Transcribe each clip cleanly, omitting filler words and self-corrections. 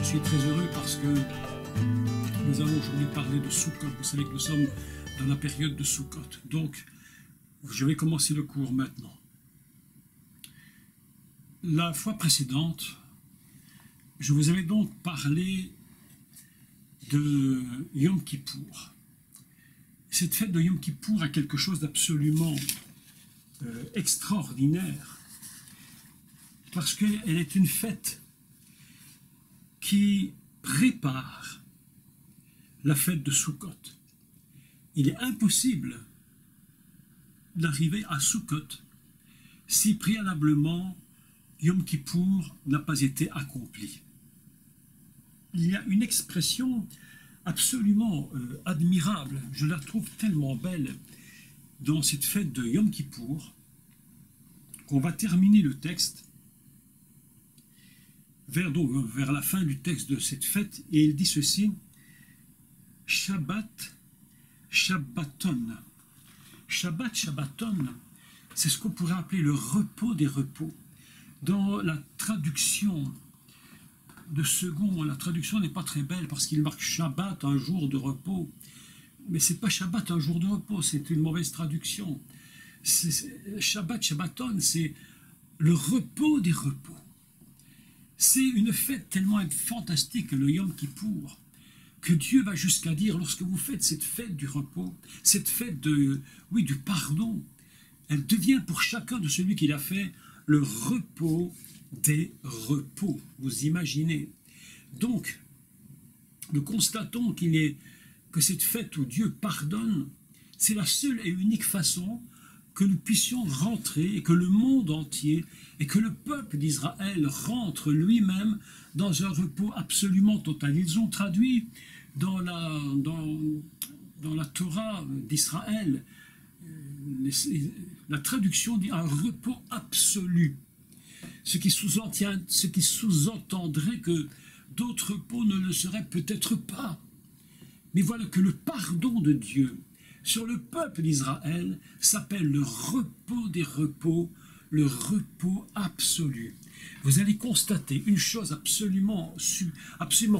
suis très heureux parce que nous allons aujourd'hui parler de Sukkot. Vous savez que nous sommes dans la période de Sukkot. Donc, je vais commencer le cours maintenant. La fois précédente, je vous avais donc parlé de Yom Kippour. Cette fête de Yom Kippour a quelque chose d'absolument extraordinaire parce qu'elle est une fête qui prépare la fête de Sukkot. Il est impossible d'arriver à Sukkot si préalablement Yom Kippour n'a pas été accompli. Il y a une expression absolument admirable, je la trouve tellement belle dans cette fête de Yom Kippour qu'on va terminer le texte vers la fin du texte de cette fête, et il dit ceci: Shabbat Shabbaton. Shabbat Shabbaton, c'est ce qu'on pourrait appeler le repos des repos. Dans la traduction de Second, la traduction n'est pas très belle parce qu'il marque Shabbat, un jour de repos. Mais ce n'est pas Shabbat, un jour de repos, c'est une mauvaise traduction. Shabbat Shabbaton, c'est le repos des repos. C'est une fête tellement fantastique, le Yom Kippour, que Dieu va jusqu'à dire, lorsque vous faites cette fête du repos, cette fête du pardon, elle devient pour chacun de celui qui l'a fait le repos des repos. Vous imaginez. Donc, nous constatons que cette fête où Dieu pardonne, c'est la seule et unique façon que nous puissions rentrer, et que le monde entier, et que le peuple d'Israël rentre lui-même dans un repos absolument total. Ils ont traduit dans la Torah d'Israël, la traduction dit un repos absolu, ce qui sous-entendrait que d'autres repos ne le seraient peut-être pas. Mais voilà que le pardon de Dieu sur le peuple d'Israël s'appelle le repos des repos, le repos absolu. Vous allez constater une chose absolument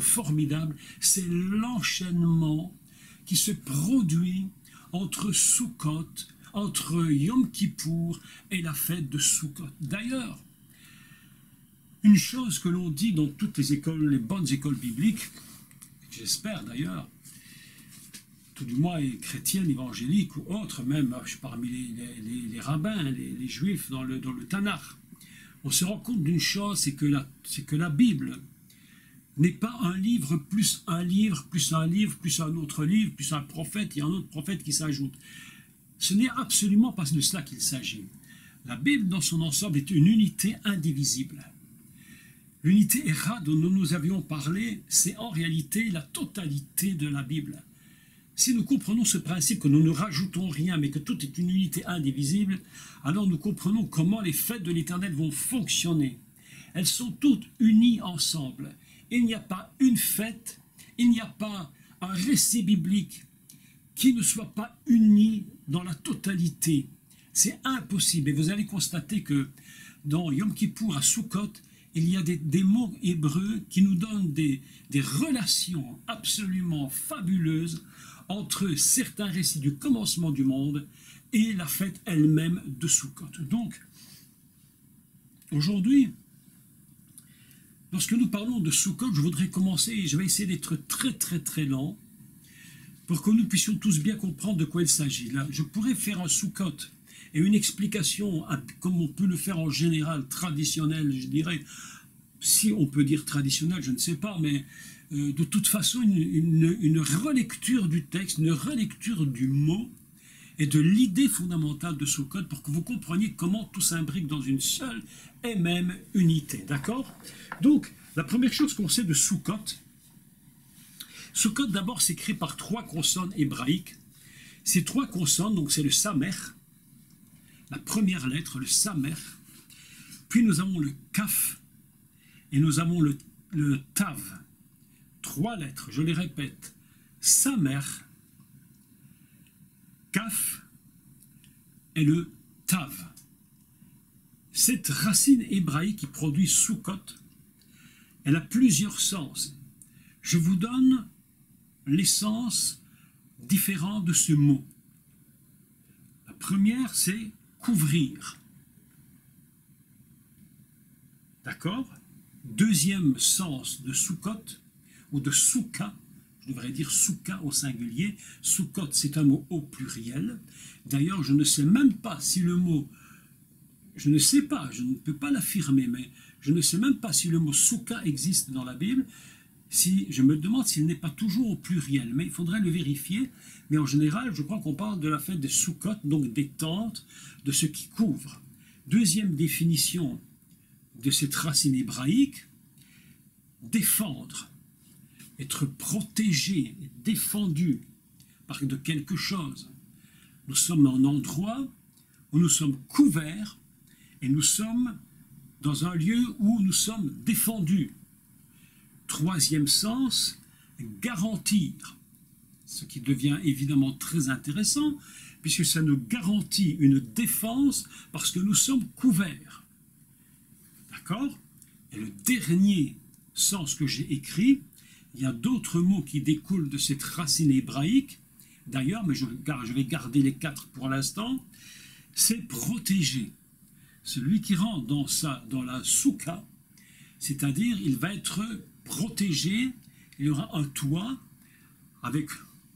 formidable, c'est l'enchaînement qui se produit entre Sukkot, entre Yom Kippour et la fête de Sukkot. D'ailleurs, une chose que l'on dit dans toutes les écoles, les bonnes écoles bibliques, j'espère d'ailleurs, tout du moins chrétiennes, évangéliques ou autres, même parmi les rabbins, les juifs dans le Tanakh, on se rend compte d'une chose, c'est que la Bible n'est pas un livre, plus un livre, plus un livre, plus un autre livre, plus un prophète et un autre prophète qui s'ajoute. Ce n'est absolument pas de cela qu'il s'agit. La Bible dans son ensemble est une unité indivisible. L'unité Era dont nous avions parlé, c'est en réalité la totalité de la Bible. Si nous comprenons ce principe, que nous ne rajoutons rien, mais que tout est une unité indivisible, alors nous comprenons comment les fêtes de l'Éternel vont fonctionner. Elles sont toutes unies ensemble. Il n'y a pas une fête, il n'y a pas un récit biblique qui ne soit pas uni dans la totalité. C'est impossible. Et vous allez constater que dans Yom Kippour à Sukkot, il y a des mots hébreux qui nous donnent des relations absolument fabuleuses entre certains récits du commencement du monde et la fête elle-même de Sukkot. Donc, aujourd'hui, lorsque nous parlons de Sukkot, je voudrais commencer, et je vais essayer d'être très très très lent, pour que nous puissions tous bien comprendre de quoi il s'agit. Là, je pourrais faire un Sukkot et une explication, comme on peut le faire en général, traditionnelle, je dirais, si on peut dire traditionnelle, je ne sais pas, mais de toute façon, une relecture du texte, une relecture du mot et de l'idée fondamentale de Sukkot pour que vous compreniez comment tout s'imbrique dans une seule et même unité. D'accord? Donc, la première chose qu'on sait de Sukkot, Sukkot d'abord s'écrit par 3 consonnes hébraïques. Ces 3 consonnes, donc c'est le Samer, la première lettre, le Samer, puis nous avons le Kaf et nous avons le Tav. 3 lettres, je les répète, Samer, Kaf et le Tav. Cette racine hébraïque qui produit Sukkot, elle a plusieurs sens. Je vous donne l'essence différente de ce mot. La première, c'est couvrir. D'accord? Deuxième sens de soukot, ou de souka, je devrais dire souka au singulier. Soukot, c'est un mot au pluriel. D'ailleurs, je ne sais même pas si le mot, je ne sais pas, je ne peux pas l'affirmer, mais je ne sais même pas si le mot souka existe dans la Bible. Si, je me demande s'il n'est pas toujours au pluriel, mais il faudrait le vérifier. Mais en général, je crois qu'on parle de la fête des soukot, donc des tentes, de ce qui couvre. Deuxième définition de cette racine hébraïque, défendre, être protégé, défendu par de quelque chose. Nous sommes en endroit où nous sommes couverts et nous sommes dans un lieu où nous sommes défendus. Troisième sens, garantir, ce qui devient évidemment très intéressant puisque ça nous garantit une défense parce que nous sommes couverts. D'accord? Et le dernier sens que j'ai écrit, il y a d'autres mots qui découlent de cette racine hébraïque, d'ailleurs, mais je vais garder les 4 pour l'instant, c'est protéger. Celui qui rentre dans la souka, c'est-à-dire il va être protégé, il y aura un toit avec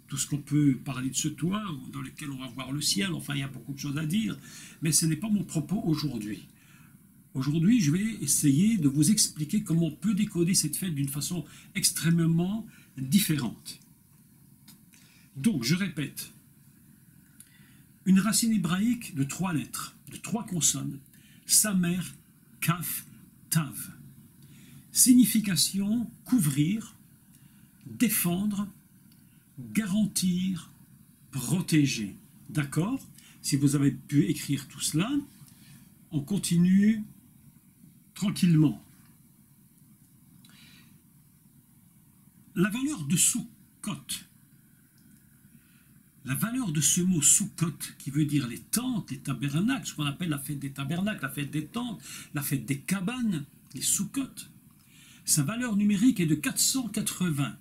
tout ce qu'on peut parler de ce toit, dans lequel on va voir le ciel, enfin il y a beaucoup de choses à dire, mais ce n'est pas mon propos aujourd'hui. Aujourd'hui, je vais essayer de vous expliquer comment on peut décoder cette fête d'une façon extrêmement différente. Donc, je répète, une racine hébraïque de 3 lettres, de 3 consonnes, Samer, Kaf, Tav. Signification, couvrir, défendre, garantir, protéger. D'accord? Si vous avez pu écrire tout cela, on continue tranquillement. La valeur de Soukot, la valeur de ce mot Soukot, qui veut dire les tentes, les tabernacles, ce qu'on appelle la fête des tabernacles, la fête des tentes, la fête des cabanes, les Soukot, sa valeur numérique est de 480.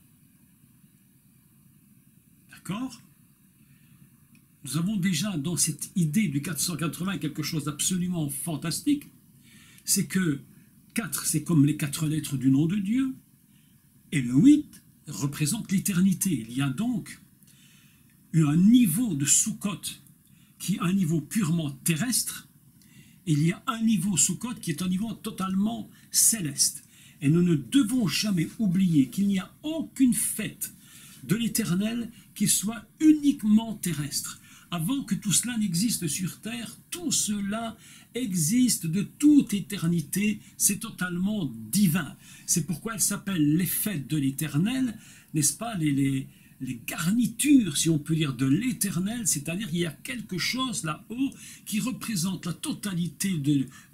D'accord? Nous avons déjà dans cette idée du 480 quelque chose d'absolument fantastique, c'est que 4, c'est comme les 4 lettres du nom de Dieu, et le 8 représente l'éternité. Il y a donc un niveau de Soukot qui est un niveau purement terrestre, et il y a un niveau Soukot qui est un niveau totalement céleste. Et nous ne devons jamais oublier qu'il n'y a aucune fête de l'Éternel qui soit uniquement terrestre. Avant que tout cela n'existe sur terre, tout cela existe de toute éternité, c'est totalement divin. C'est pourquoi elles s'appellent les fêtes de l'Éternel, n'est-ce pas, les garnitures, si on peut dire, de l'Éternel, c'est-à-dire qu'il y a quelque chose là-haut qui représente la totalité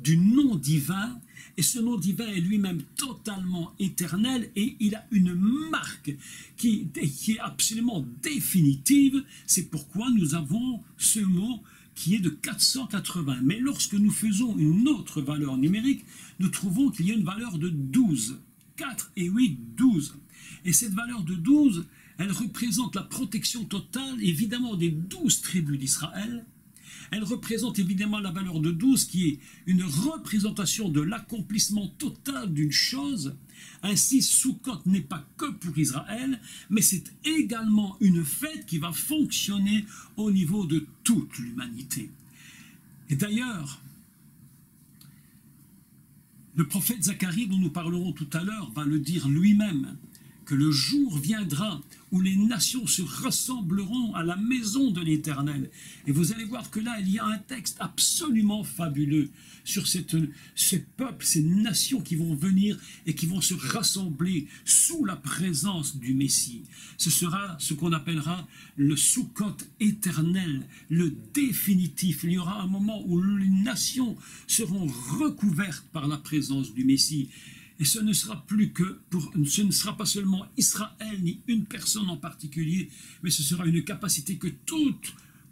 du nom divin, et ce nom divin est lui-même totalement éternel, et il a une marque qui est absolument définitive. C'est pourquoi nous avons ce mot qui est de 480. Mais lorsque nous faisons une autre valeur numérique, nous trouvons qu'il y a une valeur de 12. 4 et 8, 12. Et cette valeur de 12, elle représente la protection totale, évidemment, des 12 tribus d'Israël. Elle représente évidemment la valeur de 12, qui est une représentation de l'accomplissement total d'une chose. Ainsi, Soukot n'est pas que pour Israël, mais c'est également une fête qui va fonctionner au niveau de toute l'humanité. Et d'ailleurs, le prophète Zacharie, dont nous parlerons tout à l'heure, va le dire lui-même, que le jour viendra où les nations se rassembleront à la maison de l'Éternel. Et vous allez voir que là, il y a un texte absolument fabuleux sur ces peuples, ces nations qui vont venir et qui vont se rassembler sous la présence du Messie. Ce sera ce qu'on appellera le Soukot éternel, le définitif. Il y aura un moment où les nations seront recouvertes par la présence du Messie. Et ce ne sera pas seulement Israël ni une personne en particulier, mais ce sera une capacité que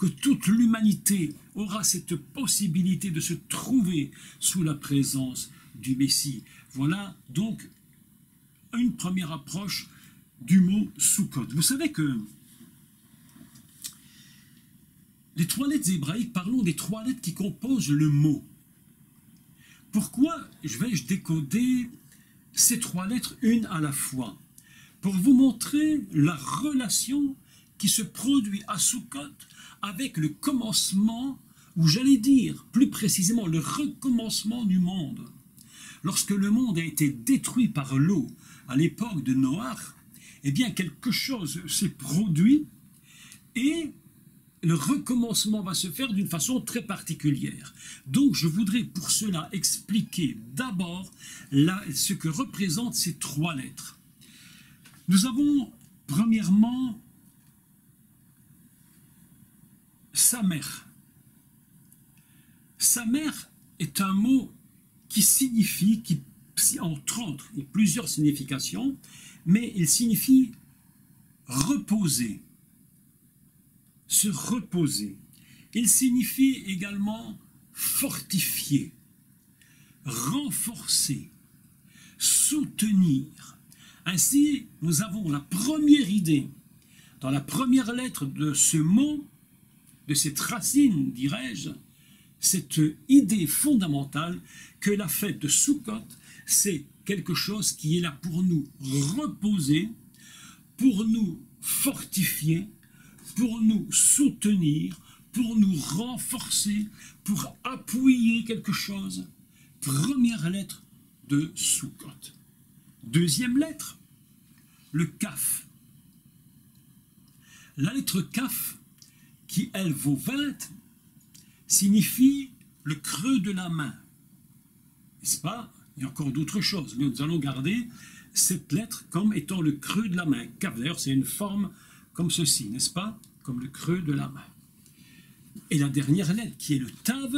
toute l'humanité aura cette possibilité de se trouver sous la présence du Messie. Voilà donc une première approche du mot Sukkot. Vous savez que les trois lettres hébraïques, parlons des trois lettres qui composent le mot. Pourquoi vais-je décoder ces trois lettres une à la fois? Pour vous montrer la relation qui se produit à Sukkot avec le commencement, ou j'allais dire plus précisément le recommencement du monde. Lorsque le monde a été détruit par l'eau à l'époque de Noach, eh bien quelque chose s'est produit et le recommencement va se faire d'une façon très particulière. Donc je voudrais pour cela expliquer d'abord ce que représentent ces trois lettres. Nous avons premièrement Samer. Samer est un mot qui signifie, entre autres, il y a plusieurs significations, mais il signifie reposer, se reposer. Il signifie également fortifier, renforcer, soutenir. Ainsi, nous avons la première idée, dans la première lettre de ce mot, de cette racine, dirais-je, cette idée fondamentale que la fête de Sukkot, c'est quelque chose qui est là pour nous reposer, pour nous fortifier, pour nous soutenir, pour nous renforcer, pour appuyer quelque chose. Première lettre de Sukkot. Deuxième lettre, le Kaf. La lettre Kaf, qui elle vaut 20, signifie le creux de la main. N'est-ce pas? Il y a encore d'autres choses, mais nous allons garder cette lettre comme étant le creux de la main. Kaf, d'ailleurs, c'est une forme comme ceci, n'est-ce pas? Comme le creux de la main. Et la dernière lettre, qui est le Tav,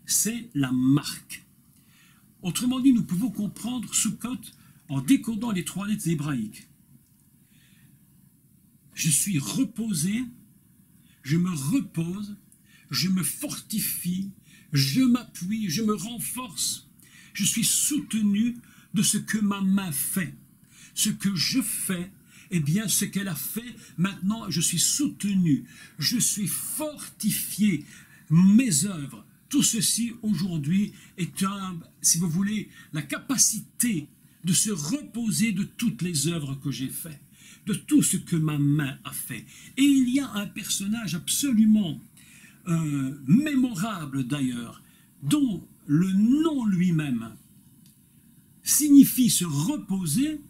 c'est la marque. Autrement dit, nous pouvons comprendre Sukkot en décodant les trois lettres hébraïques. Je suis reposé, je me repose, je me fortifie, je m'appuie, je me renforce. Je suis soutenu de ce que ma main fait. Ce que je fais, eh bien, ce qu'elle a fait, maintenant, je suis soutenu, je suis fortifié. Mes œuvres, tout ceci aujourd'hui est si vous voulez, la capacité de se reposer de toutes les œuvres que j'ai faites, de tout ce que ma main a fait. Et il y a un personnage absolument mémorable d'ailleurs, dont le nom lui-même signifie se reposer.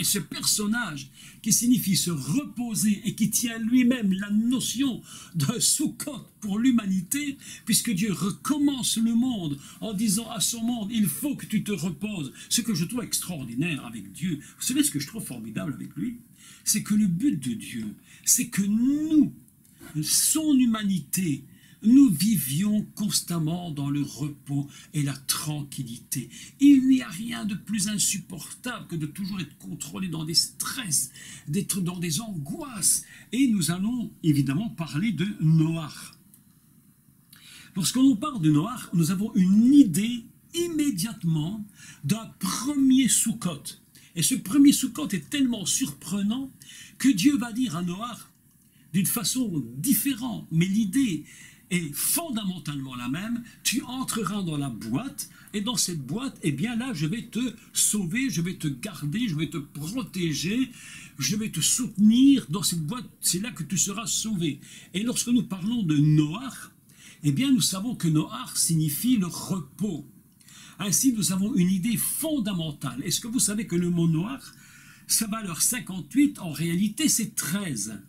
Et ce personnage qui signifie se reposer et qui tient lui-même la notion d'un Sukkot pour l'humanité, puisque Dieu recommence le monde en disant à son monde, il faut que tu te reposes. Ce que je trouve extraordinaire avec Dieu, vous savez ce que je trouve formidable avec lui? C'est que le but de Dieu, c'est que nous, son humanité, nous vivions constamment dans le repos et la tranquillité. Il n'y a rien de plus insupportable que de toujours être contrôlé dans des stress, d'être dans des angoisses. Et nous allons évidemment parler de Noach. Lorsqu'on parle de Noach, nous avons une idée immédiatement d'un premier Sukkot. Et ce premier Sukkot est tellement surprenant que Dieu va dire à Noach d'une façon différente, mais l'idée est fondamentalement la même. Tu entreras dans la boîte et dans cette boîte, eh bien là, je vais te sauver, je vais te garder, je vais te protéger, je vais te soutenir. Dans cette boîte, c'est là que tu seras sauvé. Et lorsque nous parlons de Noach, eh bien nous savons que Noach signifie le repos. Ainsi, nous avons une idée fondamentale. Est-ce que vous savez que le mot Noach, sa valeur 58, en réalité, c'est 13.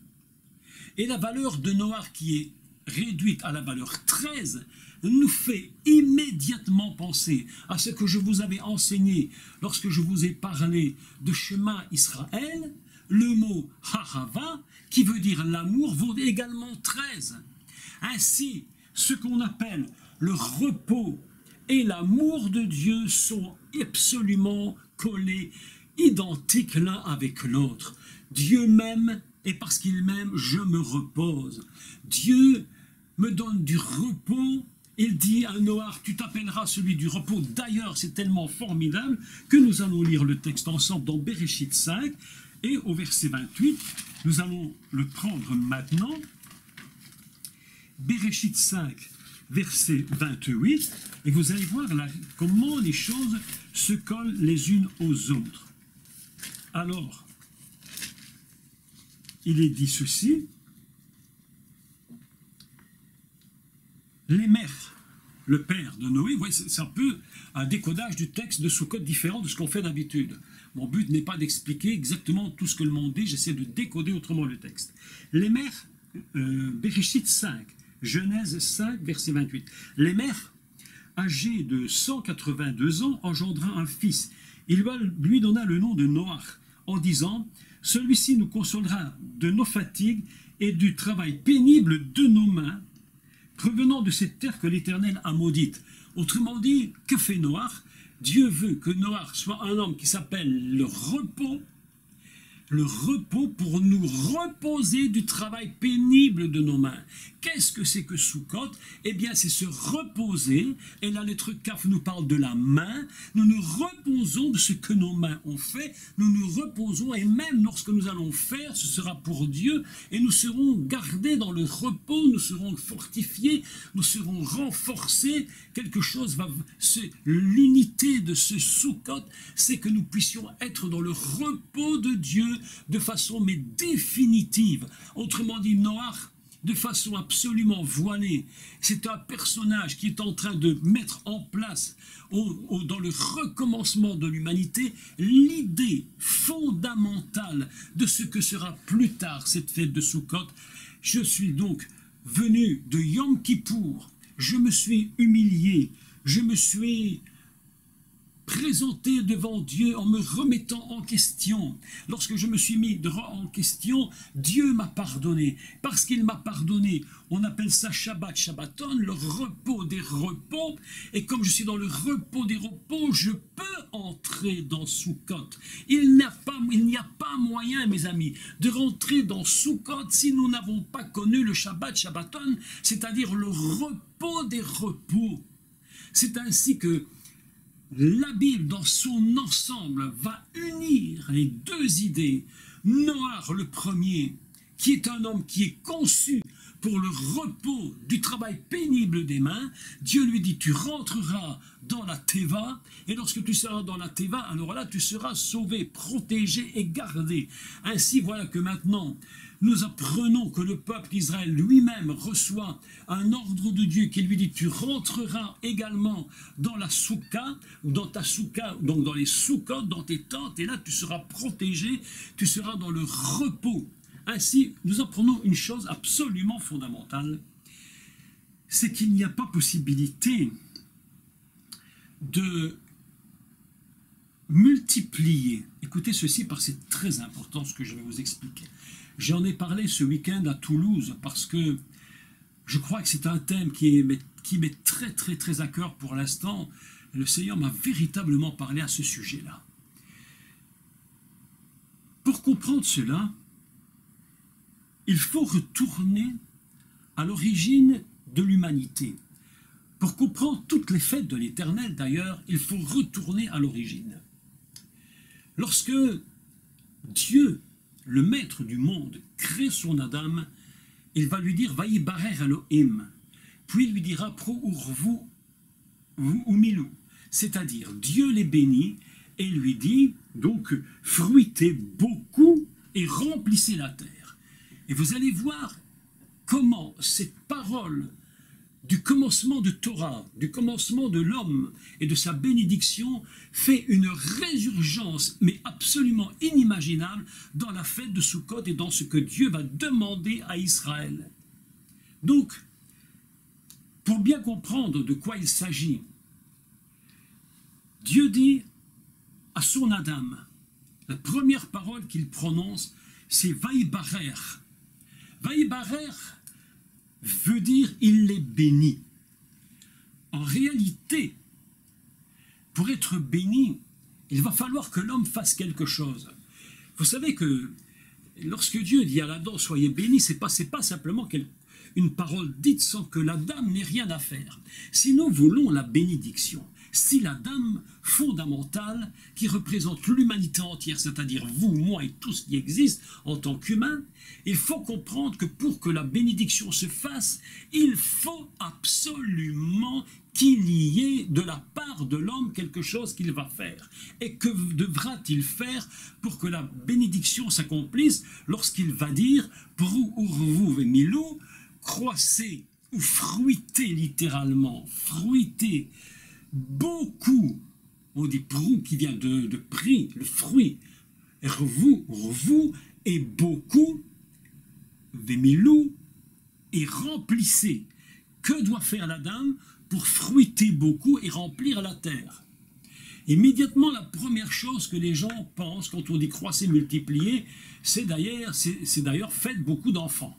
Et la valeur de Noach qui est réduite à la valeur 13, nous fait immédiatement penser à ce que je vous avais enseigné lorsque je vous ai parlé de Shema Israël. Le mot Hahava, qui veut dire l'amour, vaut également 13. Ainsi, ce qu'on appelle le repos et l'amour de Dieu sont absolument collés, identiques l'un avec l'autre. Dieu m'aime et parce qu'il m'aime, je me repose. Dieu me donne du repos. Il dit à Noach, tu t'appelleras celui du repos. D'ailleurs, c'est tellement formidable que nous allons lire le texte ensemble dans Bereshit 5. Et au verset 28, nous allons le prendre maintenant. Bereshit 5, verset 28, et vous allez voir là comment les choses se collent les unes aux autres. Alors, il est dit ceci, les mères, le père de Noé, voyez, c'est un peu un décodage du texte de Soukhot différent de ce qu'on fait d'habitude. Mon but n'est pas d'expliquer exactement tout ce que le monde dit, j'essaie de décoder autrement le texte. Les mères, Bereshit 5, Genèse 5, verset 28. Les mères, âgées de 182 ans, engendra un fils. Il lui donna le nom de Noach, en disant « Celui-ci nous consolera de nos fatigues et du travail pénible de nos mains, provenant de cette terre que l'Éternel a maudite. » Autrement dit, que fait Noach? Dieu veut que Noach soit un homme qui s'appelle le repos pour nous reposer du travail pénible de nos mains. Qu'est-ce que c'est que Soukhot? Eh bien, c'est se reposer, et la lettre Kaf nous parle de la main. Nous nous reposons de ce que nos mains ont fait, nous nous reposons, et même lorsque nous allons faire, ce sera pour Dieu, et nous serons gardés dans le repos, nous serons fortifiés, nous serons renforcés. Quelque chose va... L'unité de ce Soukhot, c'est que nous puissions être dans le repos de Dieu, de façon mais définitive. Autrement dit, Noach, de façon absolument voilée, c'est un personnage qui est en train de mettre en place, dans le recommencement de l'humanité, l'idée fondamentale de ce que sera plus tard cette fête de Soukhot. Je suis donc venu de Yom Kippour, je me suis humilié, je me suis présenté devant Dieu en me remettant en question. Lorsque je me suis mis en question, Dieu m'a pardonné. Parce qu'il m'a pardonné, on appelle ça Shabbat, Shabbaton, le repos des repos. Et comme je suis dans le repos des repos, je peux entrer dans Soukhot. Il n'y a pas moyen, mes amis, de rentrer dans Soukhot si nous n'avons pas connu le Shabbat, Shabbaton, c'est-à-dire le repos des repos. C'est ainsi que la Bible, dans son ensemble, va unir les deux idées. Noach, le premier, qui est un homme qui est conçu pour le repos du travail pénible des mains, Dieu lui dit, tu rentreras dans la Teva, et lorsque tu seras dans la Teva, alors là, tu seras sauvé, protégé et gardé. Ainsi, voilà que maintenant, nous apprenons que le peuple d'Israël lui-même reçoit un ordre de Dieu qui lui dit, tu rentreras également dans la soukha, dans ta soukha, donc dans les soukhot, dans tes tentes, et là, tu seras protégé, tu seras dans le repos. Ainsi, nous apprenons une chose absolument fondamentale, c'est qu'il n'y a pas possibilité de multiplier. Écoutez ceci, parce que c'est très important ce que je vais vous expliquer. J'en ai parlé ce week-end à Toulouse, parce que je crois que c'est un thème qui m'est très très très à cœur pour l'instant. Le Seigneur m'a véritablement parlé à ce sujet-là. Pour comprendre cela, il faut retourner à l'origine de l'humanité. Pour comprendre toutes les fêtes de l'Éternel, d'ailleurs, il faut retourner à l'origine. Lorsque Dieu, le maître du monde, crée son Adam, il va lui dire « Vayibarer Elohim », puis il lui dira « Pro urvu umilou », c'est-à-dire Dieu les bénit et lui dit donc « Fruitez beaucoup et remplissez la terre ». Et vous allez voir comment cette parole du commencement de Torah, du commencement de l'homme et de sa bénédiction fait une résurgence, mais absolument inimaginable, dans la fête de Soukhot et dans ce que Dieu va demander à Israël. Donc, pour bien comprendre de quoi il s'agit, Dieu dit à son Adam, la première parole qu'il prononce, c'est « Vayibarer ». Vayibarer veut dire « il les bénit ». En réalité, pour être béni, il va falloir que l'homme fasse quelque chose. Vous savez que lorsque Dieu dit à l'Adam « soyez béni », ce n'est pas simplement une parole dite sans que l'Adam n'ait rien à faire. Si nous voulons la bénédiction, si la dame fondamentale qui représente l'humanité entière, c'est-à-dire vous, moi et tout ce qui existe en tant qu'humain, il faut comprendre que pour que la bénédiction se fasse, il faut absolument qu'il y ait de la part de l'homme quelque chose qu'il va faire. Et que devra-t-il faire pour que la bénédiction s'accomplisse lorsqu'il va dire « Prou urvu vemilou » croissez ou fruitez littéralement, fruitez beaucoup, on dit prou qui vient de prix, le fruit, revu et beaucoup, vemilou et remplissez. Que doit faire la dame pour fruiter beaucoup et remplir la terre? Immédiatement, la première chose que les gens pensent quand on dit croissez, multipliez, c'est d'ailleurs faites beaucoup d'enfants.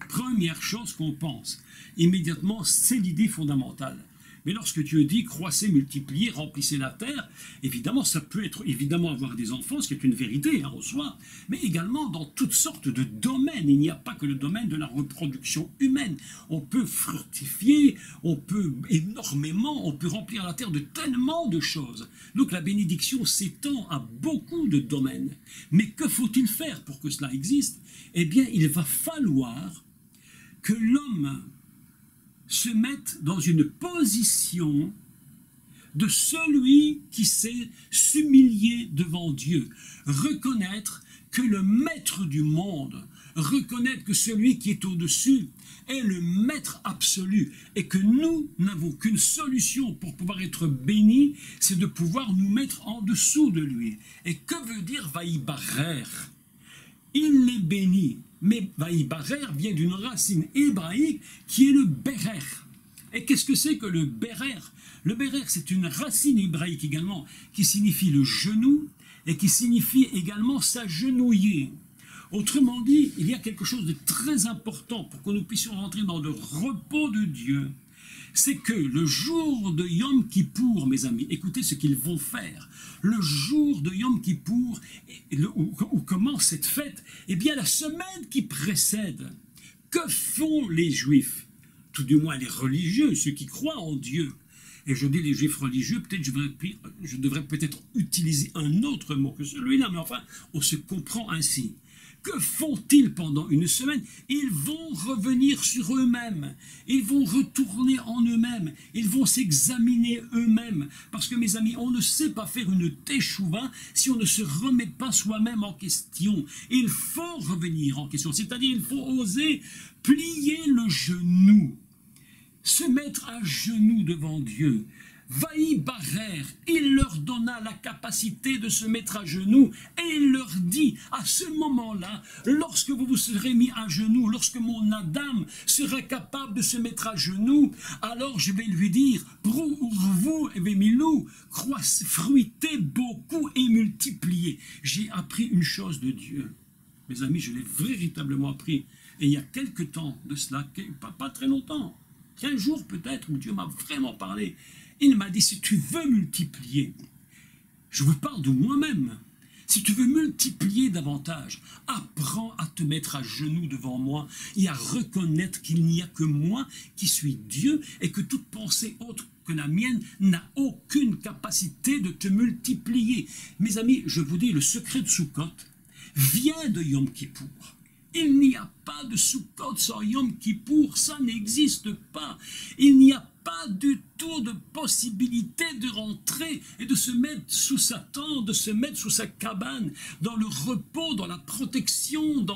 Première chose qu'on pense, immédiatement, c'est l'idée fondamentale. Mais lorsque Dieu dit croissez, multipliez, remplissez la terre, évidemment, ça peut être évidemment avoir des enfants, ce qui est une vérité en soi, mais également dans toutes sortes de domaines. Il n'y a pas que le domaine de la reproduction humaine. On peut fructifier, on peut énormément, on peut remplir la terre de tellement de choses. Donc la bénédiction s'étend à beaucoup de domaines. Mais que faut-il faire pour que cela existe? Eh bien, il va falloir que l'homme se mette dans une position de celui qui sait s'humilier devant Dieu, reconnaître que le maître du monde, reconnaître que celui qui est au-dessus est le maître absolu et que nous n'avons qu'une solution pour pouvoir être bénis, c'est de pouvoir nous mettre en dessous de lui. Et que veut dire Vaïbarer? Il est béni. Mais Vaïbarer vient d'une racine hébraïque qui est le bérer. Et qu'est-ce que c'est que le bérer? Le bérer, c'est une racine hébraïque également qui signifie le genou et qui signifie également s'agenouiller. Autrement dit, il y a quelque chose de très important pour que nous puissions rentrer dans le repos de Dieu. C'est que le jour de Yom Kippour, mes amis, écoutez ce qu'ils vont faire. Le jour de Yom Kippour, où commence cette fête, eh bien la semaine qui précède, que font les Juifs? Tout du moins les religieux, ceux qui croient en Dieu. Et je dis les Juifs religieux, peut-être je devrais peut-être utiliser un autre mot que celui-là, mais enfin, on se comprend ainsi. Que font-ils pendant une semaine? Ils vont revenir sur eux-mêmes, ils vont retourner en eux-mêmes, ils vont s'examiner eux-mêmes. Parce que mes amis, on ne sait pas faire une teshuva si on ne se remet pas soi-même en question. Il faut revenir en question, c'est-à-dire il faut oser plier le genou, se mettre à genoux devant Dieu. Vaïbarer, il leur donna la capacité de se mettre à genoux et il leur dit, à ce moment-là, lorsque vous vous serez mis à genoux, lorsque mon Adam sera capable de se mettre à genoux, alors je vais lui dire, prou urvu vemilou, fruitez beaucoup et multipliez. J'ai appris une chose de Dieu. Mes amis, je l'ai véritablement appris. Et il y a quelque temps de cela, pas très longtemps, 15 jours peut-être, où Dieu m'a vraiment parlé. Il m'a dit, si tu veux multiplier, je vous parle de moi-même, si tu veux multiplier davantage, apprends à te mettre à genoux devant moi et à reconnaître qu'il n'y a que moi qui suis Dieu et que toute pensée autre que la mienne n'a aucune capacité de te multiplier. Mes amis, je vous dis, le secret de Sukkot vient de Yom Kippour. Il n'y a pas de Sukkot sans Yom Kippour, ça n'existe pas. Il n'y a pas du tout de possibilité de rentrer et de se mettre sous sa tente, de se mettre sous sa cabane, dans le repos, dans la protection,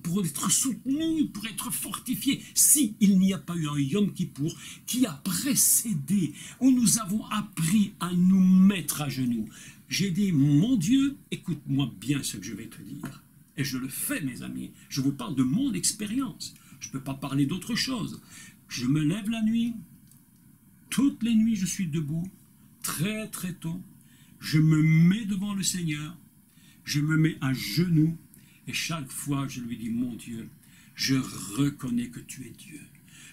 pour être soutenu, pour être fortifié. Si il n'y a pas eu un Yom Kippour qui a précédé, où nous avons appris à nous mettre à genoux. J'ai dit, mon Dieu, écoute-moi bien ce que je vais te dire. Et je le fais, mes amis. Je vous parle de mon expérience. Je ne peux pas parler d'autre chose. Je me lève la nuit. Toutes les nuits, je suis debout, très très tôt. Je me mets devant le Seigneur. Je me mets à genoux. Et chaque fois, je lui dis, mon Dieu, je reconnais que tu es Dieu.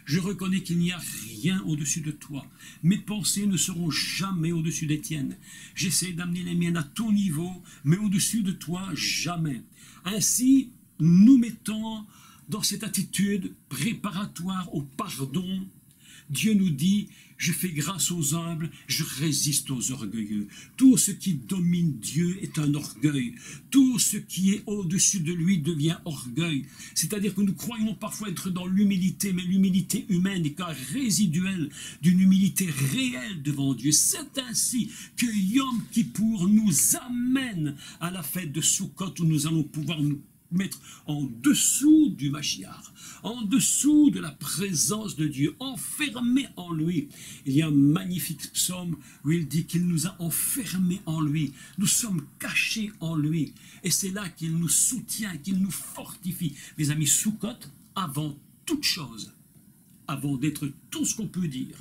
Je reconnais qu'il n'y a rien au-dessus de toi. Mes pensées ne seront jamais au-dessus des tiennes. J'essaie d'amener les miennes à ton niveau, mais au-dessus de toi, jamais. Ainsi, nous mettons dans cette attitude préparatoire au pardon, Dieu nous dit, je fais grâce aux humbles, je résiste aux orgueilleux. Tout ce qui domine Dieu est un orgueil. Tout ce qui est au-dessus de lui devient orgueil. C'est-à-dire que nous croyons parfois être dans l'humilité, mais l'humilité humaine n'est qu'un résiduel d'une humilité réelle devant Dieu. C'est ainsi que Yom Kippour nous amène à la fête de Sukkot, où nous allons pouvoir nous mettre en dessous du Mashiach, en dessous de la présence de Dieu, enfermé en lui. Il y a un magnifique psaume où il dit qu'il nous a enfermés en lui. Nous sommes cachés en lui. Et c'est là qu'il nous soutient, qu'il nous fortifie. Mes amis, Sukkot, avant toute chose, avant d'être tout ce qu'on peut dire,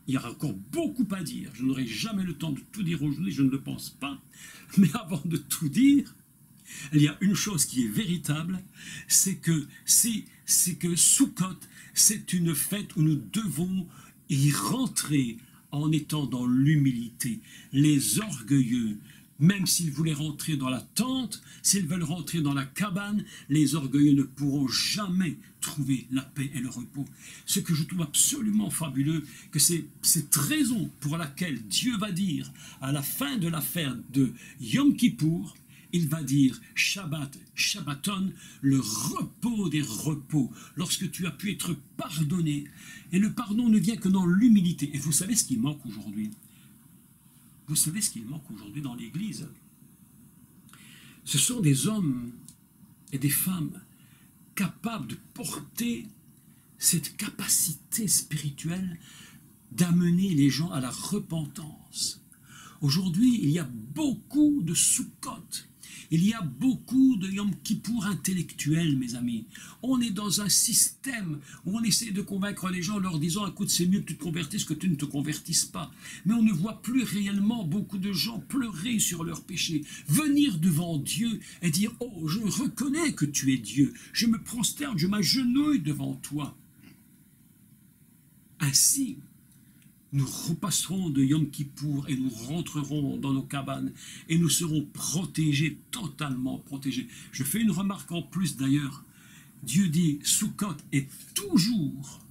il y aura encore beaucoup à dire. Je n'aurai jamais le temps de tout dire aujourd'hui, je ne le pense pas. Mais avant de tout dire, il y a une chose qui est véritable, c'est que Sukkot, c'est une fête où nous devons y rentrer en étant dans l'humilité. Les orgueilleux, même s'ils voulaient rentrer dans la tente, s'ils veulent rentrer dans la cabane, les orgueilleux ne pourront jamais trouver la paix et le repos. Ce que je trouve absolument fabuleux, que c'est cette raison pour laquelle Dieu va dire à la fin de l'affaire de Yom Kippour, il va dire Shabbat, Shabbaton, le repos des repos, lorsque tu as pu être pardonné. Et le pardon ne vient que dans l'humilité. Et vous savez ce qui manque aujourd'hui? Vous savez ce qu'il manque aujourd'hui dans l'Église? Ce sont des hommes et des femmes capables de porter cette capacité spirituelle d'amener les gens à la repentance. Aujourd'hui, il y a beaucoup de Sukkot. Il y a beaucoup de Yom Kippour intellectuels, mes amis. On est dans un système où on essaie de convaincre les gens en leur disant « Écoute, c'est mieux que tu te convertisses que tu ne te convertisses pas. » Mais on ne voit plus réellement beaucoup de gens pleurer sur leurs péchés, venir devant Dieu et dire « Oh, je reconnais que tu es Dieu. Je me prosterne, je m'agenouille devant toi. » Ainsi, nous repasserons de Yom Kippour et nous rentrerons dans nos cabanes et nous serons protégés, totalement protégés. Je fais une remarque en plus d'ailleurs. Dieu dit Sukkot est toujours,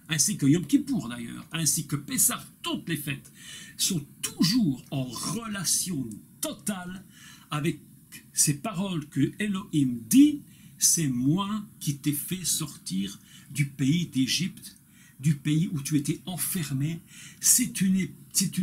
ainsi que Yom Kippour d'ailleurs, ainsi que Pessah, toutes les fêtes, sont toujours en relation totale avec ces paroles que Elohim dit, c'est moi qui t'ai fait sortir du pays d'Égypte, du pays où tu étais enfermé. Si tu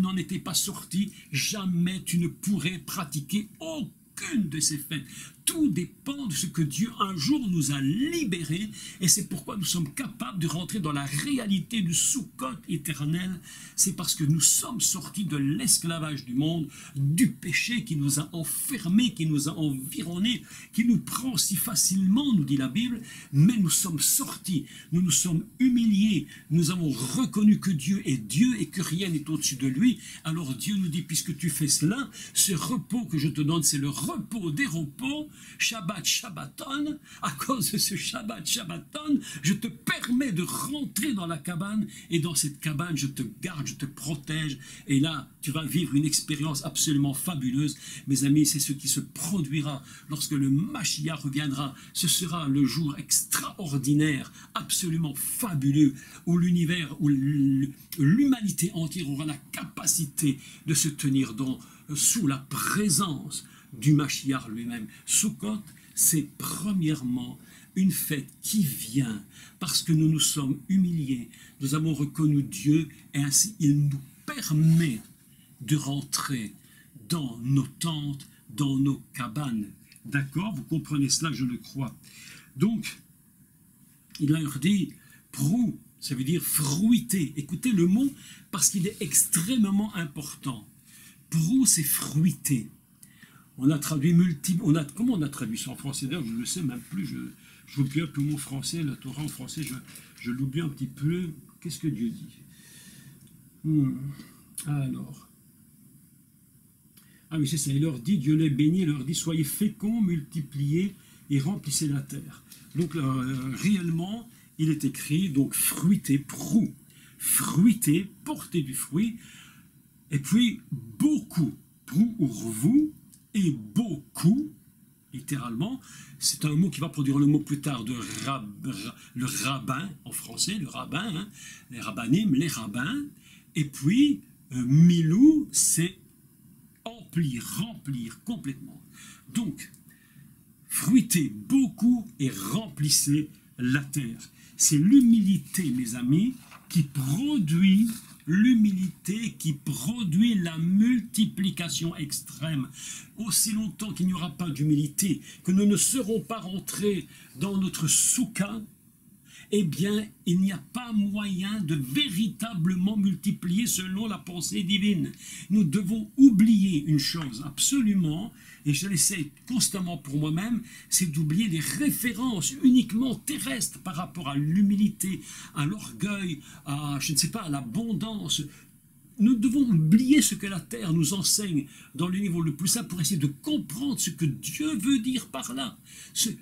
n'en étais pas sorti, jamais tu ne pourrais pratiquer aucune de ces fêtes. Tout dépend de ce que Dieu un jour nous a libérés, et c'est pourquoi nous sommes capables de rentrer dans la réalité du Sukkot éternel. C'est parce que nous sommes sortis de l'esclavage du monde, du péché qui nous a enfermés, qui nous a environnés, qui nous prend si facilement, nous dit la Bible, mais nous sommes sortis, nous nous sommes humiliés, nous avons reconnu que Dieu est Dieu et que rien n'est au-dessus de lui. Alors Dieu nous dit, puisque tu fais cela, ce repos que je te donne, c'est le repos des repos, Shabbat, Shabbaton, à cause de ce Shabbat, Shabbaton, je te permets de rentrer dans la cabane, et dans cette cabane, je te garde, je te protège, et là, tu vas vivre une expérience absolument fabuleuse. Mes amis, c'est ce qui se produira lorsque le Mashiach reviendra. Ce sera le jour extraordinaire, absolument fabuleux, où l'univers, où l'humanité entière aura la capacité de se tenir sous la présence du Mashiach lui-même. Sukkot, c'est premièrement une fête qui vient parce que nous nous sommes humiliés, nous avons reconnu Dieu et ainsi il nous permet de rentrer dans nos tentes, dans nos cabanes. D'accord? Vous comprenez cela, je le crois. Donc, il leur dit, prou, ça veut dire fruiter. Écoutez le mot parce qu'il est extrêmement important. Prou, c'est fruiter. On a traduit comment on a traduit ça en français? D'ailleurs, je ne le sais même plus. J'oublie un peu le mot français, la Torah en français, je l'oublie un petit peu. Qu'est-ce que Dieu dit? Alors. Ah oui, c'est ça. Il leur dit, Dieu les bénit, il leur dit, soyez féconds, multipliez et remplissez la terre. Donc, réellement, il est écrit, donc, fruitez, prou. Fruitez, portez du fruit. Et puis, beaucoup, prou ou vous, et beaucoup, littéralement. C'est un mot qui va produire le mot plus tard de le rabbin, en français, le rabbin, hein, les rabbinim, les rabbins. Et puis, milou, c'est emplir, remplir complètement. Donc, fruitez beaucoup et remplissez la terre. C'est l'humilité, mes amis, qui produit la multiplication extrême. Aussi longtemps qu'il n'y aura pas d'humilité, que nous ne serons pas rentrés dans notre soukha, eh bien, il n'y a pas moyen de véritablement multiplier selon la pensée divine. Nous devons oublier une chose, absolument, et je l'essaie constamment pour moi-même, c'est d'oublier les références uniquement terrestres par rapport à l'humilité, à l'orgueil, à, je ne sais pas, à l'abondance. Nous devons oublier ce que la terre nous enseigne dans le niveau le plus simple pour essayer de comprendre ce que Dieu veut dire par là.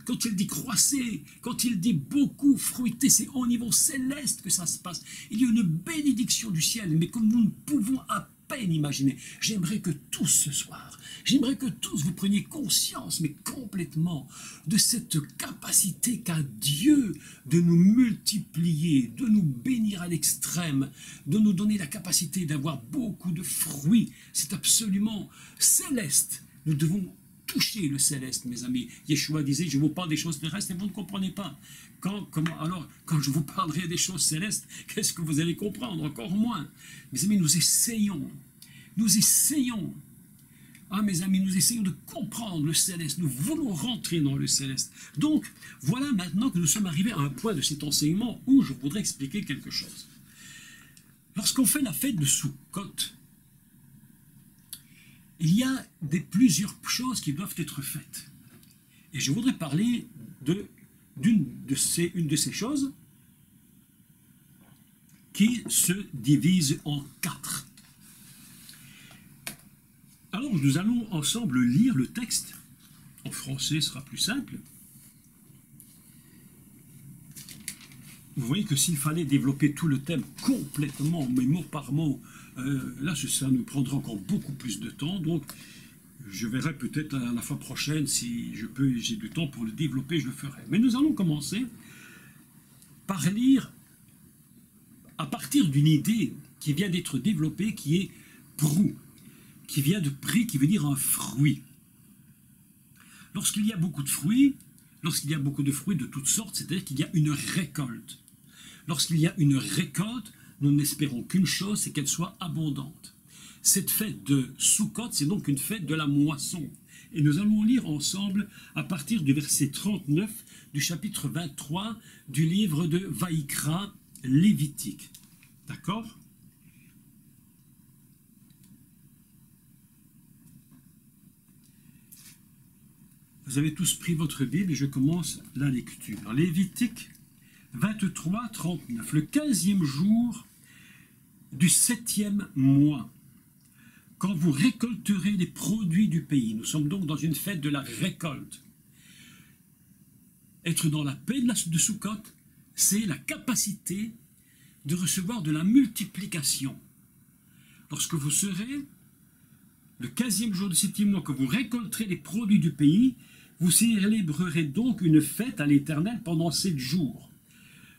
Quand il dit croissez, quand il dit beaucoup fruiter, c'est au niveau céleste que ça se passe. Il y a une bénédiction du ciel, mais comme nous ne pouvons à peine imaginer. J'aimerais que tous ce soir, j'aimerais que tous vous preniez conscience, mais complètement, de cette capacité qu'a Dieu de nous multiplier, de nous bénir à l'extrême, de nous donner la capacité d'avoir beaucoup de fruits. C'est absolument céleste. Nous devons toucher le céleste, mes amis. Yeshua disait, je vous parle des choses terrestres et vous ne comprenez pas. Quand je vous parlerai des choses célestes, qu'est-ce que vous allez comprendre? Encore moins. Mes amis, nous essayons. Ah, mes amis, nous essayons de comprendre le céleste. Nous voulons rentrer dans le céleste. Donc, voilà maintenant que nous sommes arrivés à un point de cet enseignement où je voudrais expliquer quelque chose. Lorsqu'on fait la fête de Sukkot, il y a plusieurs choses qui doivent être faites. Et je voudrais parler d'une de ces choses qui se divise en 4. Alors, nous allons ensemble lire le texte. En français, ce sera plus simple. Vous voyez que s'il fallait développer tout le thème complètement, mais mot par mot, là, ça nous prendra encore beaucoup plus de temps. Donc, je verrai peut-être à la fois prochaine, si j'ai du temps pour le développer, je le ferai. Mais nous allons commencer par lire à partir d'une idée qui vient d'être développée, qui est prou, qui vient de pri, qui veut dire un fruit. Lorsqu'il y a beaucoup de fruits, de toutes sortes, c'est-à-dire qu'il y a une récolte. Lorsqu'il y a une récolte, nous n'espérons qu'une chose, c'est qu'elle soit abondante. Cette fête de Sukkot, c'est donc une fête de la moisson. Et nous allons lire ensemble à partir du verset 39 du chapitre 23 du livre de Vaïkra lévitique. D'accord ? Vous avez tous pris votre Bible et je commence la lecture. Lévitique 23, 39. Le 15e jour du 7e mois, quand vous récolterez les produits du pays. Nous sommes donc dans une fête de la récolte. Être dans la paix de Sukkot, c'est la capacité de recevoir de la multiplication. Lorsque vous serez, le 15e jour du 7e mois, que vous récolterez les produits du pays, vous célébrerez donc une fête à l'Éternel pendant 7 jours.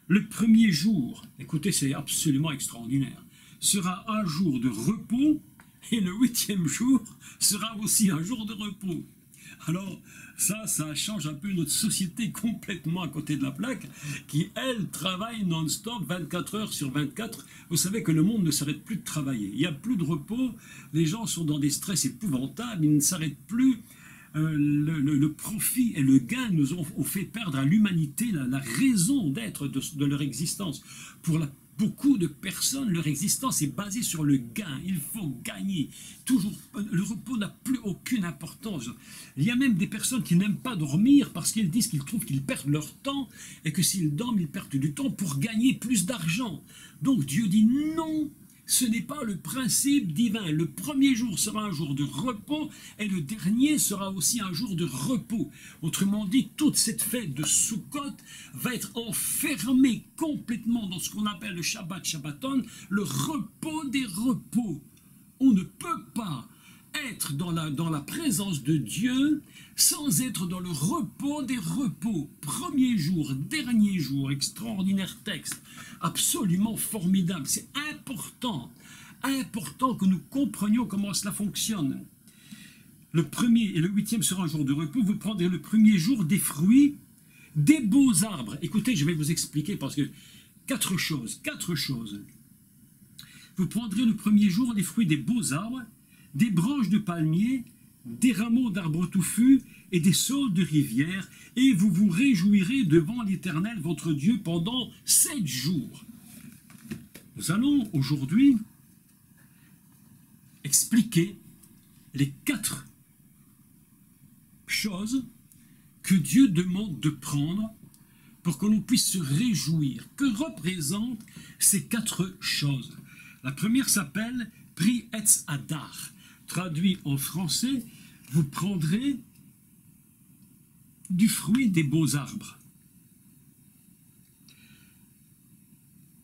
Le premier jour, écoutez, c'est absolument extraordinaire, sera un jour de repos, et le 8e jour sera aussi un jour de repos. Alors, ça change un peu notre société complètement à côté de la plaque, qui, elle, travaille non-stop, 24 heures sur 24. Vous savez que le monde ne s'arrête plus de travailler. Il n'y a plus de repos, les gens sont dans des stress épouvantables, ils ne s'arrêtent plus. Le profit et le gain nous ont fait perdre à l'humanité la raison d'être de leur existence. Pour beaucoup de personnes, leur existence est basée sur le gain. Il faut gagner. Toujours, le repos n'a plus aucune importance. Il y a même des personnes qui n'aiment pas dormir parce qu'ils disent qu'ils trouvent qu'ils perdent leur temps et que s'ils dorment, ils perdent du temps pour gagner plus d'argent. Donc Dieu dit non. Ce n'est pas le principe divin. Le premier jour sera un jour de repos et le dernier sera aussi un jour de repos. Autrement dit, toute cette fête de Sukkot va être enfermée complètement dans ce qu'on appelle le Shabbat Shabbaton, le repos des repos. On ne peut pas être dans la présence de Dieu sans être dans le repos des repos. Premier jour, dernier jour, extraordinaire texte, absolument formidable. C'est important que nous comprenions comment cela fonctionne. Le premier et le 8e sera un jour de repos. Vous prendrez le premier jour des fruits des beaux arbres. Écoutez, je vais vous expliquer parce que quatre choses. Vous prendrez le premier jour les fruits des beaux arbres, des branches de palmiers, des rameaux d'arbres touffus et des saules de rivière, et vous vous réjouirez devant l'Éternel votre Dieu pendant 7 jours. Nous allons aujourd'hui expliquer les 4 choses que Dieu demande de prendre pour que l'on puisse se réjouir. Que représentent ces 4 choses? La première s'appelle Pri Etz Adar. Traduit en français, vous prendrez du fruit des beaux arbres.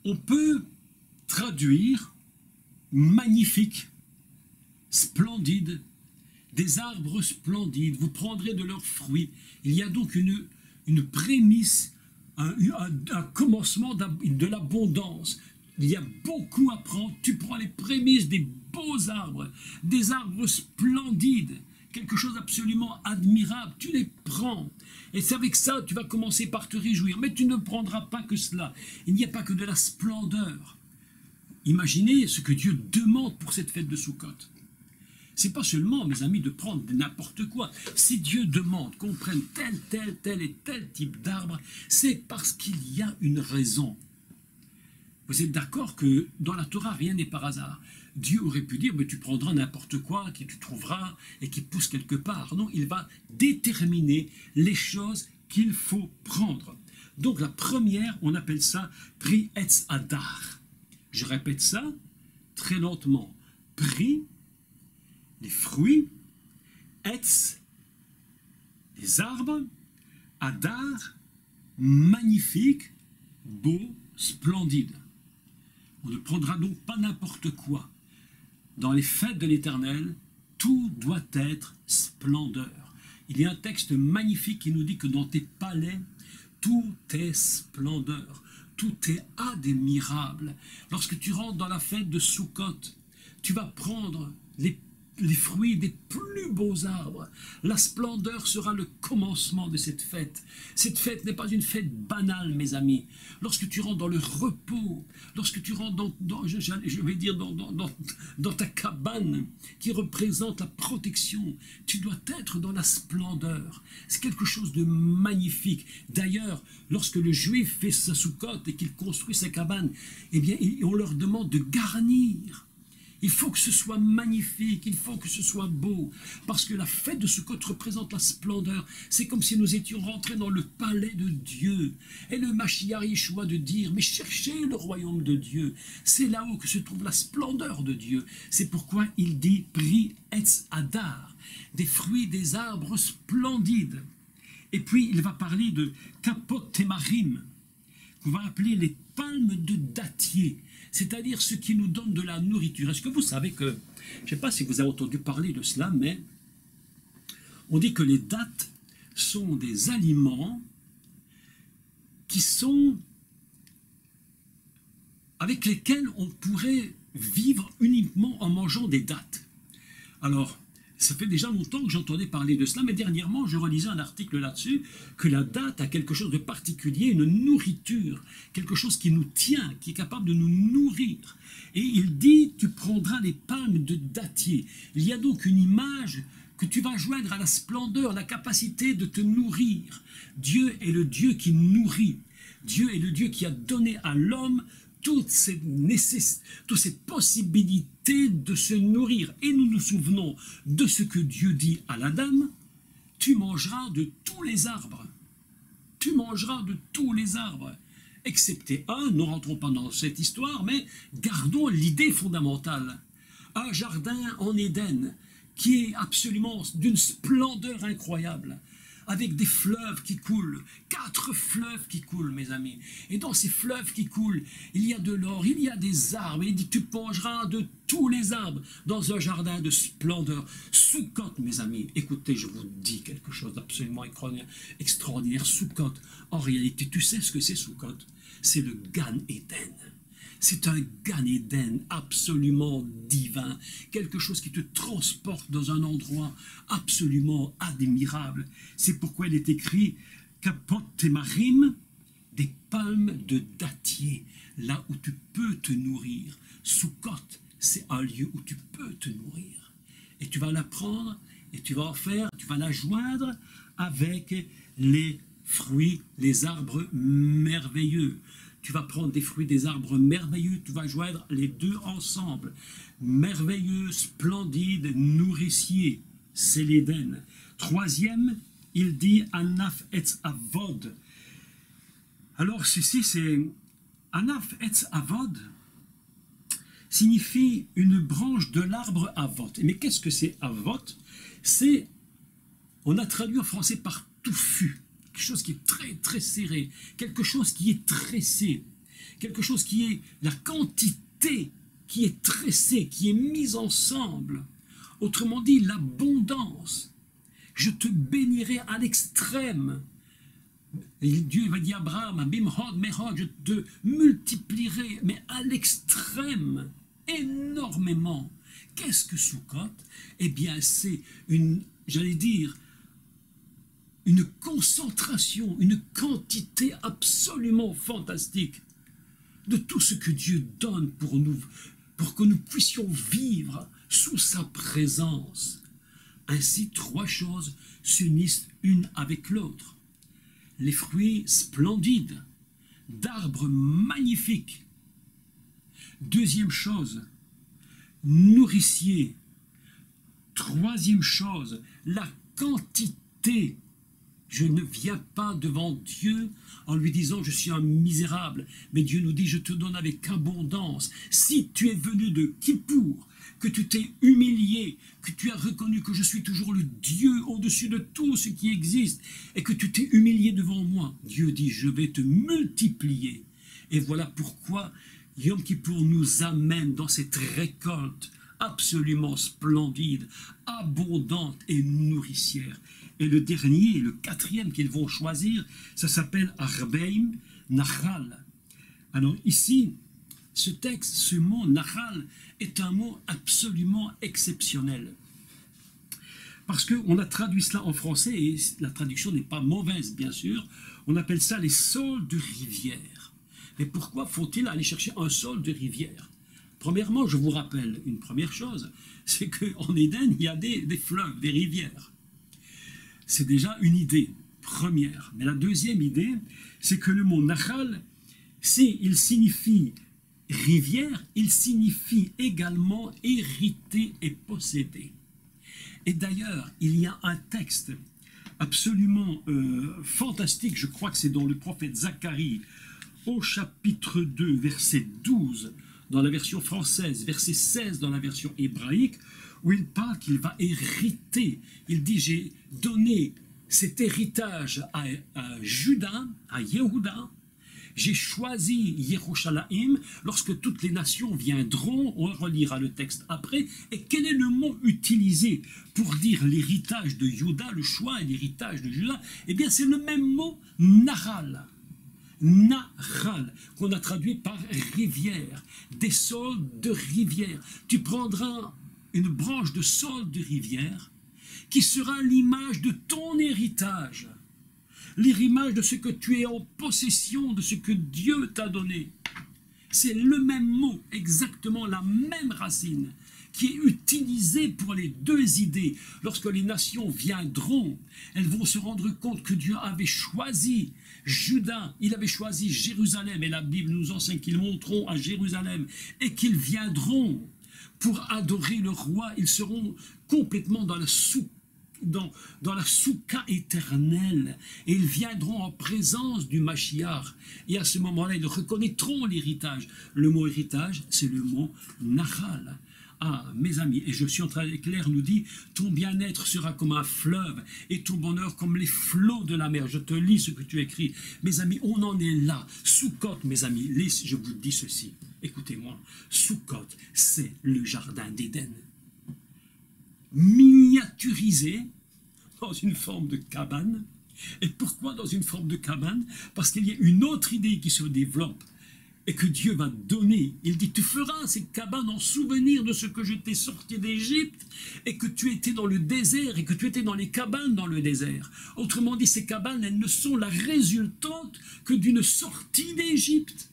On peut traduire magnifique, splendide, des arbres splendides, vous prendrez de leurs fruits. Il y a donc une prémisse, un commencement de l'abondance. Il y a beaucoup à prendre. Tu prends les prémices des beaux arbres, des arbres splendides, quelque chose d'absolument admirable. Tu les prends. Et c'est avec ça que tu vas commencer par te réjouir. Mais tu ne prendras pas que cela. Il n'y a pas que de la splendeur. Imaginez ce que Dieu demande pour cette fête de Soukhot. C'est pas seulement, mes amis, de prendre n'importe quoi. Si Dieu demande qu'on prenne tel et tel type d'arbre, c'est parce qu'il y a une raison. Vous êtes d'accord que dans la Torah, rien n'est par hasard. Dieu aurait pu dire, mais tu prendras n'importe quoi que tu trouveras et qui pousse quelque part. Non, il va déterminer les choses qu'il faut prendre. Donc la première, on appelle ça Pri Etz Adar. Je répète ça très lentement. Pri, les fruits, Etz, les arbres, Adar, magnifique, beau, splendide. On ne prendra donc pas n'importe quoi. Dans les fêtes de l'Éternel, tout doit être splendeur. Il y a un texte magnifique qui nous dit que dans tes palais, tout est splendeur. Tout est admirable. Lorsque tu rentres dans la fête de Soukhot, tu vas prendre les fruits des plus beaux arbres. La splendeur sera le commencement de cette fête. Cette fête n'est pas une fête banale, mes amis. Lorsque tu rentres dans le repos, lorsque tu rentres dans ta cabane qui représente la protection, tu dois être dans la splendeur. C'est quelque chose de magnifique. D'ailleurs, lorsque le juif fait sa Soukhot et qu'il construit sa cabane, eh bien, on leur demande de garnir. Il faut que ce soit magnifique, il faut que ce soit beau, parce que la fête de Soukhot représente la splendeur. C'est comme si nous étions rentrés dans le palais de Dieu. Et le Mashiach Yeshua de dire, mais cherchez le royaume de Dieu. C'est là-haut que se trouve la splendeur de Dieu. C'est pourquoi il dit, Pri Etz Adar, des fruits des arbres splendides. Et puis il va parler de Kapot Temarim, qu'on va appeler les palmes de dattier. C'est-à-dire ce qui nous donne de la nourriture. Est-ce que vous savez que, je ne sais pas si vous avez entendu parler de cela, mais on dit que les dattes sont des aliments qui sont, avec lesquels on pourrait vivre uniquement en mangeant des dattes. Alors, ça fait déjà longtemps que j'entendais parler de cela, mais dernièrement, je relisais un article là-dessus, que la date a quelque chose de particulier, une nourriture, quelque chose qui nous tient, qui est capable de nous nourrir. Et il dit, tu prendras les palmes de dattier. Il y a donc une image que tu vas joindre à la splendeur, la capacité de te nourrir. Dieu est le Dieu qui nourrit. Dieu est le Dieu qui a donné à l'homme toutes ces possibilités de se nourrir. Et nous nous souvenons de ce que Dieu dit à l'Adam, tu mangeras de tous les arbres. Tu mangeras de tous les arbres. Excepté un, nous ne rentrons pas dans cette histoire, mais gardons l'idée fondamentale. Un jardin en Éden qui est absolument d'une splendeur incroyable. avec des fleuves qui coulent, 4 fleuves qui coulent, mes amis. Et dans ces fleuves qui coulent, il y a de l'or, il y a des arbres. Il dit, tu mangeras de tous les arbres dans un jardin de splendeur. Sukkot, mes amis, écoutez, je vous dis quelque chose d'absolument extraordinaire. Sukkot, en réalité, tu sais ce que c'est Sukkot? C'est le Gan Eden. C'est un Gan Eden absolument divin, quelque chose qui te transporte dans un endroit absolument admirable. C'est pourquoi il est écrit Kapot Temarim, des palmes de dattier, là où tu peux te nourrir. Sukkot, c'est un lieu où tu peux te nourrir. Et tu vas la prendre et tu vas en faire, tu vas la joindre avec les fruits, les arbres merveilleux. Tu vas prendre des fruits des arbres merveilleux, tu vas joindre les deux ensemble. Merveilleux, splendide, nourricier, c'est l'Éden. Troisième, il dit Anaf etz avod. Alors ceci, c'est Anaf etz avod signifie une branche de l'arbre avot. Mais qu'est-ce que c'est avot? C'est, on a traduit en français par touffu. Quelque chose qui est très très serré, quelque chose qui est tressé, quelque chose qui est la quantité qui est tressée, qui est mise ensemble. Autrement dit, l'abondance. Je te bénirai à l'extrême. Dieu va dire à Abraham, Bimhod, Mehod, je te multiplierai, mais à l'extrême, énormément. Qu'est-ce que Sukkot? Eh bien, c'est une, j'allais dire, une concentration, une quantité absolument fantastique de tout ce que Dieu donne pour nous, pour que nous puissions vivre sous sa présence. Ainsi, 3 choses s'unissent une avec l'autre. Les fruits splendides, d'arbres magnifiques. Deuxième chose, nourricier. Troisième chose, la quantité. Je ne viens pas devant Dieu en lui disant « je suis un misérable », mais Dieu nous dit « je te donne avec abondance ». Si tu es venu de Kippour, que tu t'es humilié, que tu as reconnu que je suis toujours le Dieu au-dessus de tout ce qui existe, et que tu t'es humilié devant moi, Dieu dit « je vais te multiplier ». Et voilà pourquoi Yom Kippour nous amène dans cette récolte absolument splendide, abondante et nourricière. Et le dernier, le 4e qu'ils vont choisir, ça s'appelle Arbeim Nachal. Alors ici, ce texte, ce mot Nachal est un mot absolument exceptionnel. Parce qu'on a traduit cela en français, et la traduction n'est pas mauvaise, bien sûr. On appelle ça les saules de rivière. Mais pourquoi faut-il aller chercher un saule de rivière? Premièrement, je vous rappelle une première chose, c'est qu'en Éden, il y a des fleuves, des rivières. C'est déjà une idée première. Mais la deuxième idée, c'est que le mot Nachal, il signifie rivière, il signifie également hériter et posséder. Et d'ailleurs, il y a un texte absolument fantastique, je crois que c'est dans le prophète Zacharie, au chapitre 2, verset 12, dans la version française, verset 16 dans la version hébraïque, où il parle qu'il va hériter. Il dit, j'ai donné cet héritage à Juda, à Yehuda, j'ai choisi Yerushalayim, lorsque toutes les nations viendront, on relira le texte après, et quel est le mot utilisé pour dire l'héritage de Juda, le choix et l'héritage de Juda? Eh bien c'est le même mot, Nahal. Nahal, qu'on a traduit par rivière, des saules de rivière. Tu prendras une branche de saule de rivière qui sera l'image de ton héritage, l'image de ce que tu es en possession, de ce que Dieu t'a donné. C'est le même mot, exactement la même racine, qui est utilisée pour les deux idées. Lorsque les nations viendront, elles vont se rendre compte que Dieu avait choisi Juda, il avait choisi Jérusalem, et la Bible nous enseigne qu'ils monteront à Jérusalem, et qu'ils viendront pour adorer le roi. Ils seront complètement dans la soukha éternelle, et ils viendront en présence du Mashiach, et à ce moment-là, ils reconnaîtront l'héritage. Le mot héritage, c'est le mot Nachal. Ah, mes amis, et je suis en train, Claire nous dit, ton bien-être sera comme un fleuve et ton bonheur comme les flots de la mer. Je te lis ce que tu écris. Mes amis, on en est là. Sukkot, mes amis, je vous dis ceci. Écoutez-moi, Sukkot, c'est le jardin d'Éden. Miniaturisé dans une forme de cabane. Et pourquoi dans une forme de cabane? Parce qu'il y a une autre idée qui se développe et que Dieu va donner. Il dit, tu feras ces cabanes en souvenir de ce que je t'ai sorti d'Égypte et que tu étais dans le désert et que tu étais dans les cabanes dans le désert. Autrement dit, ces cabanes, elles ne sont la résultante que d'une sortie d'Égypte.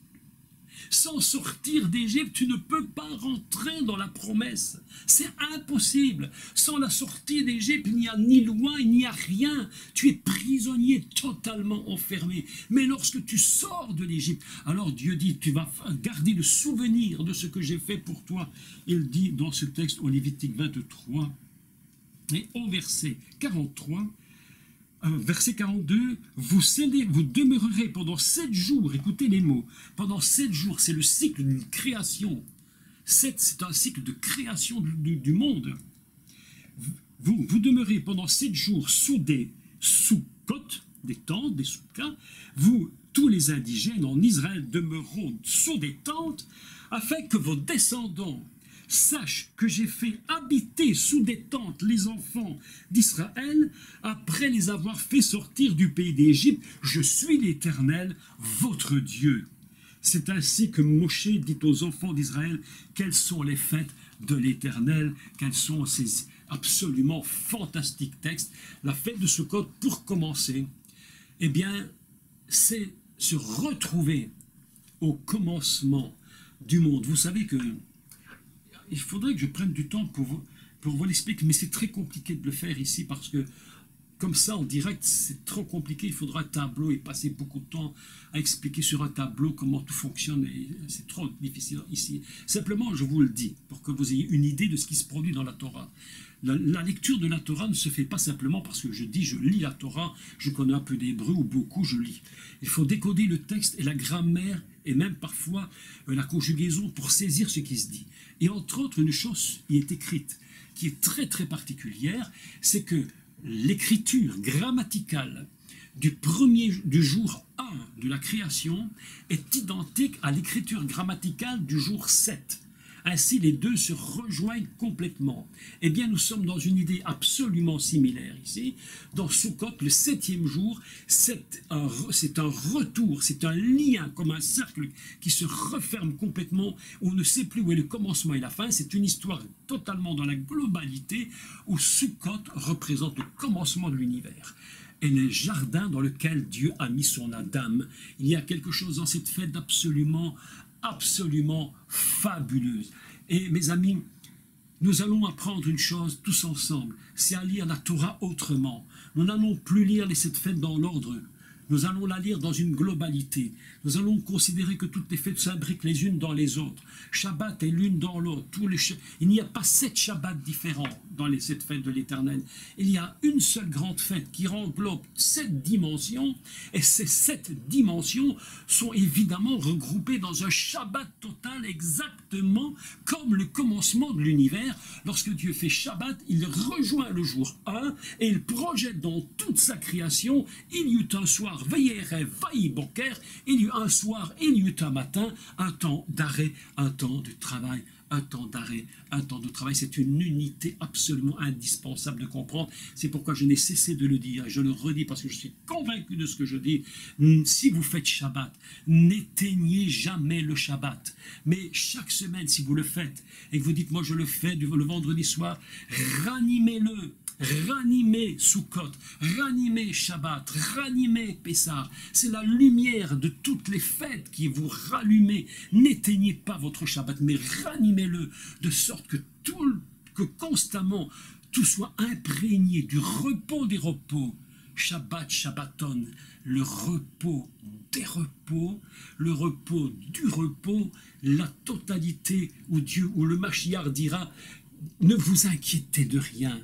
Sans sortir d'Égypte, tu ne peux pas rentrer dans la promesse. C'est impossible. Sans la sortie d'Égypte, il n'y a ni loi, il n'y a rien. Tu es prisonnier, totalement enfermé. Mais lorsque tu sors de l'Égypte, alors Dieu dit, tu vas garder le souvenir de ce que j'ai fait pour toi. Il dit dans ce texte au Lévitique 23 et au verset 43, verset 42, vous demeurerez pendant 7 jours, écoutez les mots, pendant 7 jours, c'est le cycle d'une création, c'est un cycle de création du monde. Vous demeurez pendant 7 jours sous des soukkotes, des tentes, des soukkas, vous, tous les indigènes en Israël, demeureront sous des tentes, afin que vos descendants sache que j'ai fait habiter sous des tentes les enfants d'Israël après les avoir fait sortir du pays d'Égypte. Je suis l'Éternel, votre Dieu. C'est ainsi que Moshé dit aux enfants d'Israël quelles sont les fêtes de l'Éternel, quels sont ces absolument fantastiques textes. La fête de Sukkot, pour commencer, eh bien, c'est se retrouver au commencement du monde. Vous savez que il faudrait que je prenne du temps pour vous l'expliquer, mais c'est très compliqué de le faire ici parce que comme ça en direct c'est trop compliqué, il faudra un tableau et passer beaucoup de temps à expliquer sur un tableau comment tout fonctionne et c'est trop difficile ici. Simplement je vous le dis pour que vous ayez une idée de ce qui se produit dans la Torah. La lecture de la Torah ne se fait pas simplement parce que je lis la Torah, je connais un peu d'hébreu ou beaucoup, je lis. Il faut décoder le texte et la grammaire et même parfois la conjugaison pour saisir ce qui se dit. Et entre autres, une chose y est écrite, qui est très très particulière, c'est que l'écriture grammaticale du jour 1 de la création est identique à l'écriture grammaticale du jour 7. Ainsi, les deux se rejoignent complètement. Eh bien, nous sommes dans une idée absolument similaire ici. Dans Sukkot, le 7e jour, c'est un retour, c'est un lien comme un cercle qui se referme complètement, où on ne sait plus où est le commencement et la fin. C'est une histoire totalement dans la globalité, où Sukkot représente le commencement de l'univers. Et le jardin dans lequel Dieu a mis son Adam. Il y a quelque chose dans cette fête absolument fabuleuse. Et mes amis, nous allons apprendre une chose tous ensemble, c'est à lire la Torah autrement. Nous n'allons plus lire cette fête dans l'ordre. Nous allons la lire dans une globalité. Nous allons considérer que toutes les fêtes s'imbriquent les unes dans les autres. Shabbat est l'une dans l'autre. Il n'y a pas 7 Shabbats différents dans les 7 fêtes de l'Éternel. Il y a une seule grande fête qui englobe 7 dimensions. Et ces 7 dimensions sont évidemment regroupées dans un Shabbat total exactement comme le commencement de l'univers. Lorsque Dieu fait Shabbat, il rejoint le jour 1 et il projette dans toute sa création. Il y eut un soir, Veyerev, Vaï Boker, il y eut un soir, il y eut un matin, un temps d'arrêt, un temps de travail, un temps d'arrêt, un temps de travail. C'est une unité absolument indispensable de comprendre. C'est pourquoi je n'ai cessé de le dire. Je le redis parce que je suis convaincu de ce que je dis. Si vous faites Shabbat, n'éteignez jamais le Shabbat. Mais chaque semaine, si vous le faites, et que vous dites, moi je le fais le vendredi soir, ranimez-le. Ranimez Sukkot, ranimez Shabbat, ranimez Pessah. C'est la lumière de toutes les fêtes qui vous rallumez. N'éteignez pas votre Shabbat, mais ranimez-le de sorte que constamment tout soit imprégné du repos des repos. Shabbat, Shabbaton, le repos des repos, le repos du repos, la totalité où le Mashiach dira ne vous inquiétez de rien.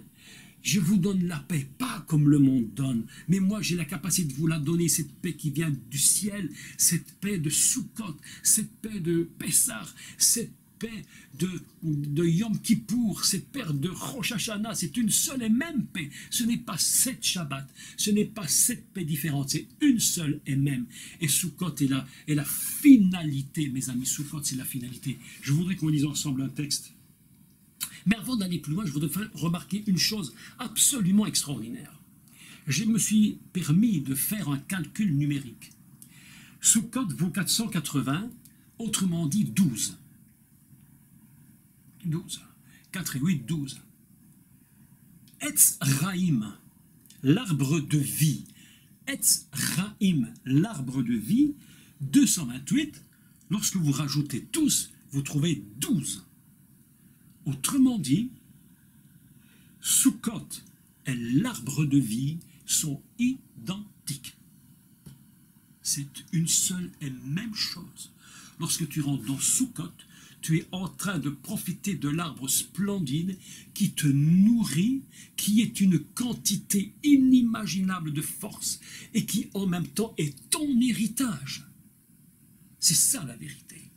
Je vous donne la paix, pas comme le monde donne, mais moi j'ai la capacité de vous la donner, cette paix qui vient du ciel, cette paix de Sukkot, cette paix de Pessah, cette paix de Yom Kippour, cette paix de Rosh Hashanah, c'est une seule et même paix. Ce n'est pas 7 Shabbats, ce n'est pas 7 paix différentes, c'est une seule et même. Et Sukkot est la finalité, mes amis, Sukkot c'est la finalité. Je voudrais qu'on lise ensemble un texte. Mais avant d'aller plus loin, je voudrais faire remarquer une chose absolument extraordinaire. Je me suis permis de faire un calcul numérique. Sukkot vaut 480, autrement dit 12. 12. 4 et 8, 12. Etz Raïm, l'arbre de vie. Etz Raïm, l'arbre de vie, 228. Lorsque vous rajoutez tous, vous trouvez 12. Autrement dit, Sukkot et l'arbre de vie sont identiques. C'est une seule et même chose. Lorsque tu rentres dans Sukkot, tu es en train de profiter de l'arbre splendide qui te nourrit, qui est une quantité inimaginable de force et qui en même temps est ton héritage. C'est ça la vérité.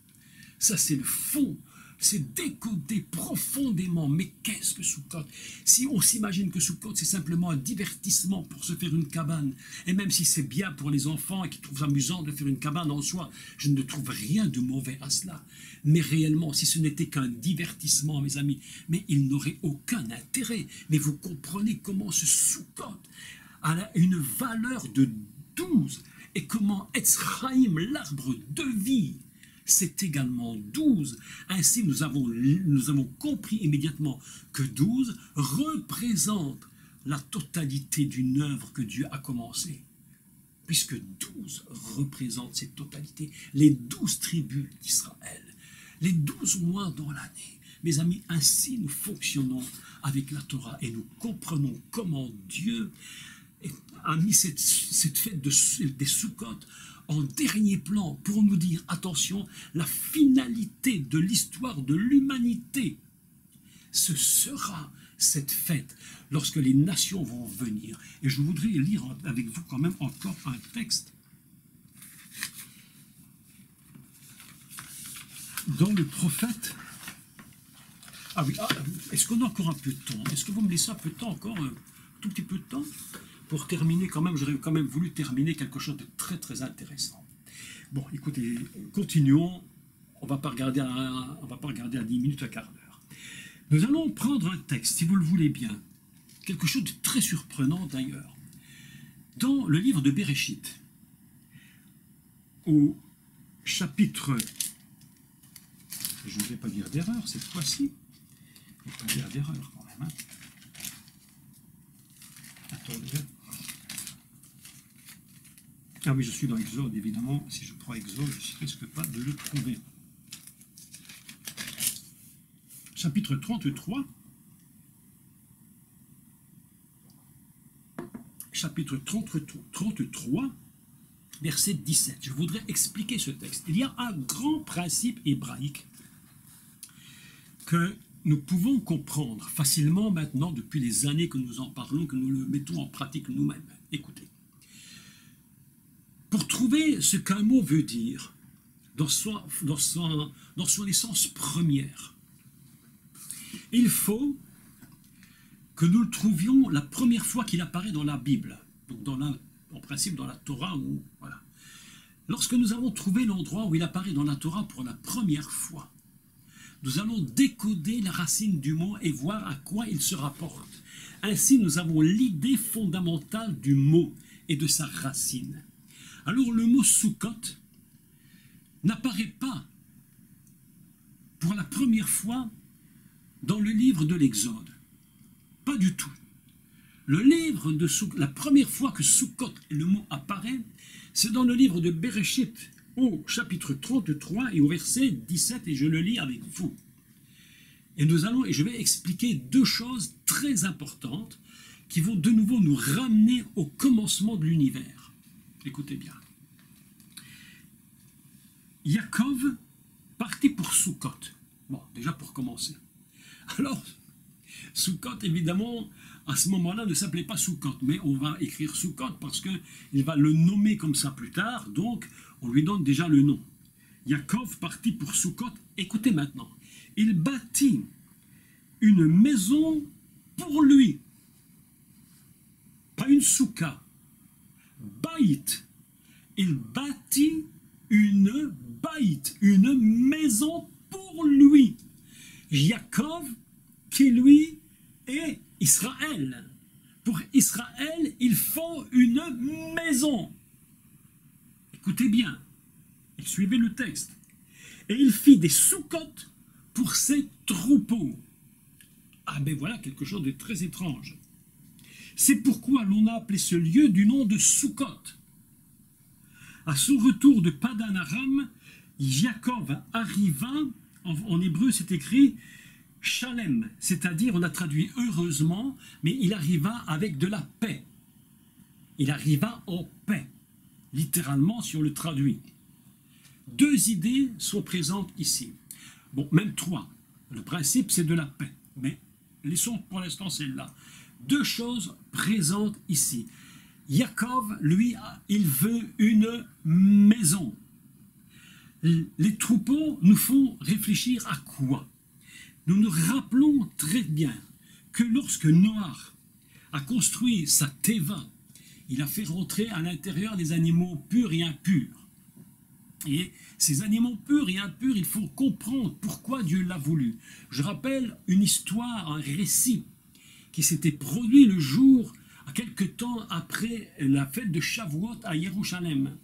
Ça c'est le fond. C'est décoder profondément. Mais qu'est-ce que Sukkot? Si on s'imagine que Sukkot, c'est simplement un divertissement pour se faire une cabane, et même si c'est bien pour les enfants et qu'ils trouvent amusant de faire une cabane en soi, je ne trouve rien de mauvais à cela. Mais réellement, si ce n'était qu'un divertissement, mes amis, mais il n'aurait aucun intérêt. Mais vous comprenez comment ce Sukkot a une valeur de 12 et comment Etz Chaim, l'arbre de vie, c'est également 12. Ainsi, nous avons compris immédiatement que 12 représente la totalité d'une œuvre que Dieu a commencée. Puisque 12 représente cette totalité, les 12 tribus d'Israël, les 12 mois dans l'année. Mes amis, ainsi nous fonctionnons avec la Torah et nous comprenons comment Dieu a mis cette fête des Sukkot en dernier plan pour nous dire, attention, la finalité de l'histoire de l'humanité, ce sera cette fête lorsque les nations vont venir. Et je voudrais lire avec vous quand même encore un texte dans le prophète. Ah oui, est-ce qu'on a encore un peu de temps? Est-ce que vous me laissez un peu de temps encore, un tout petit peu de temps? Pour terminer, quand même, j'aurais quand même voulu terminer quelque chose de très très intéressant. Bon, écoutez, continuons. On ne va pas regarder à 10 minutes, à quart d'heure. Nous allons prendre un texte, si vous le voulez bien, quelque chose de très surprenant d'ailleurs. Dans le livre de Bereshit, au chapitre, je ne vais pas dire d'erreur cette fois-ci, je ne vais pas dire d'erreur quand même. Hein. Attendez. Ah oui, je suis dans Exode, évidemment. Si je prends Exode, je ne risque pas de le trouver. Chapitre 33. Chapitre 33, verset 17. Je voudrais expliquer ce texte. Il y a un grand principe hébraïque que nous pouvons comprendre facilement maintenant, depuis les années que nous en parlons, que nous le mettons en pratique nous-mêmes. Écoutez. Pour trouver ce qu'un mot veut dire dans son essence première, il faut que nous le trouvions la première fois qu'il apparaît dans la Bible, donc en principe dans la Torah. Voilà. Lorsque nous avons trouvé l'endroit où il apparaît dans la Torah pour la première fois, nous allons décoder la racine du mot et voir à quoi il se rapporte. Ainsi, nous avons l'idée fondamentale du mot et de sa racine. Alors le mot Sukkot n'apparaît pas pour la première fois dans le livre de l'Exode. Pas du tout. Le livre de Sukkot, la première fois que Sukkot, le mot apparaît, c'est dans le livre de Bereshit, au chapitre 33 et au verset 17, et je le lis avec vous. Et je vais expliquer deux choses très importantes qui vont de nouveau nous ramener au commencement de l'univers. Écoutez bien. Yaakov partit pour Sukkot. Bon, déjà pour commencer. Alors, Sukkot, évidemment, à ce moment-là, ne s'appelait pas Sukkot, mais on va écrire Sukkot parce qu'il va le nommer comme ça plus tard, donc on lui donne déjà le nom. Yaakov partit pour Sukkot. Écoutez maintenant, il bâtit une maison pour lui, pas une soukha, baït. Il bâtit une baït, une maison pour lui. Yaakov, qui lui est Israël. Pour Israël, ils font une maison. Écoutez bien, et suivez le texte. Et il fit des soukottes pour ses troupeaux. Ah ben voilà quelque chose de très étrange. C'est pourquoi l'on a appelé ce lieu du nom de Sukkot. À son retour de Padan Aram, Yaakov arriva, en hébreu c'est écrit Shalem, c'est-à-dire on a traduit heureusement, mais il arriva avec de la paix. Il arriva en paix, littéralement si on le traduit. Deux idées sont présentes ici. Bon, même trois. Le principe c'est de la paix, mais laissons pour l'instant celle-là. Deux choses présentes ici. Yaakov, lui, il veut une maison. Les troupeaux nous font réfléchir à quoi? Nous nous rappelons très bien que lorsque Noach a construit sa teva, il a fait rentrer à l'intérieur des animaux purs et impurs. Et ces animaux purs et impurs, il faut comprendre pourquoi Dieu l'a voulu. Je rappelle une histoire, un récit qui s'était produit le jour, à quelque temps après la fête de Shavuot à Jérusalem.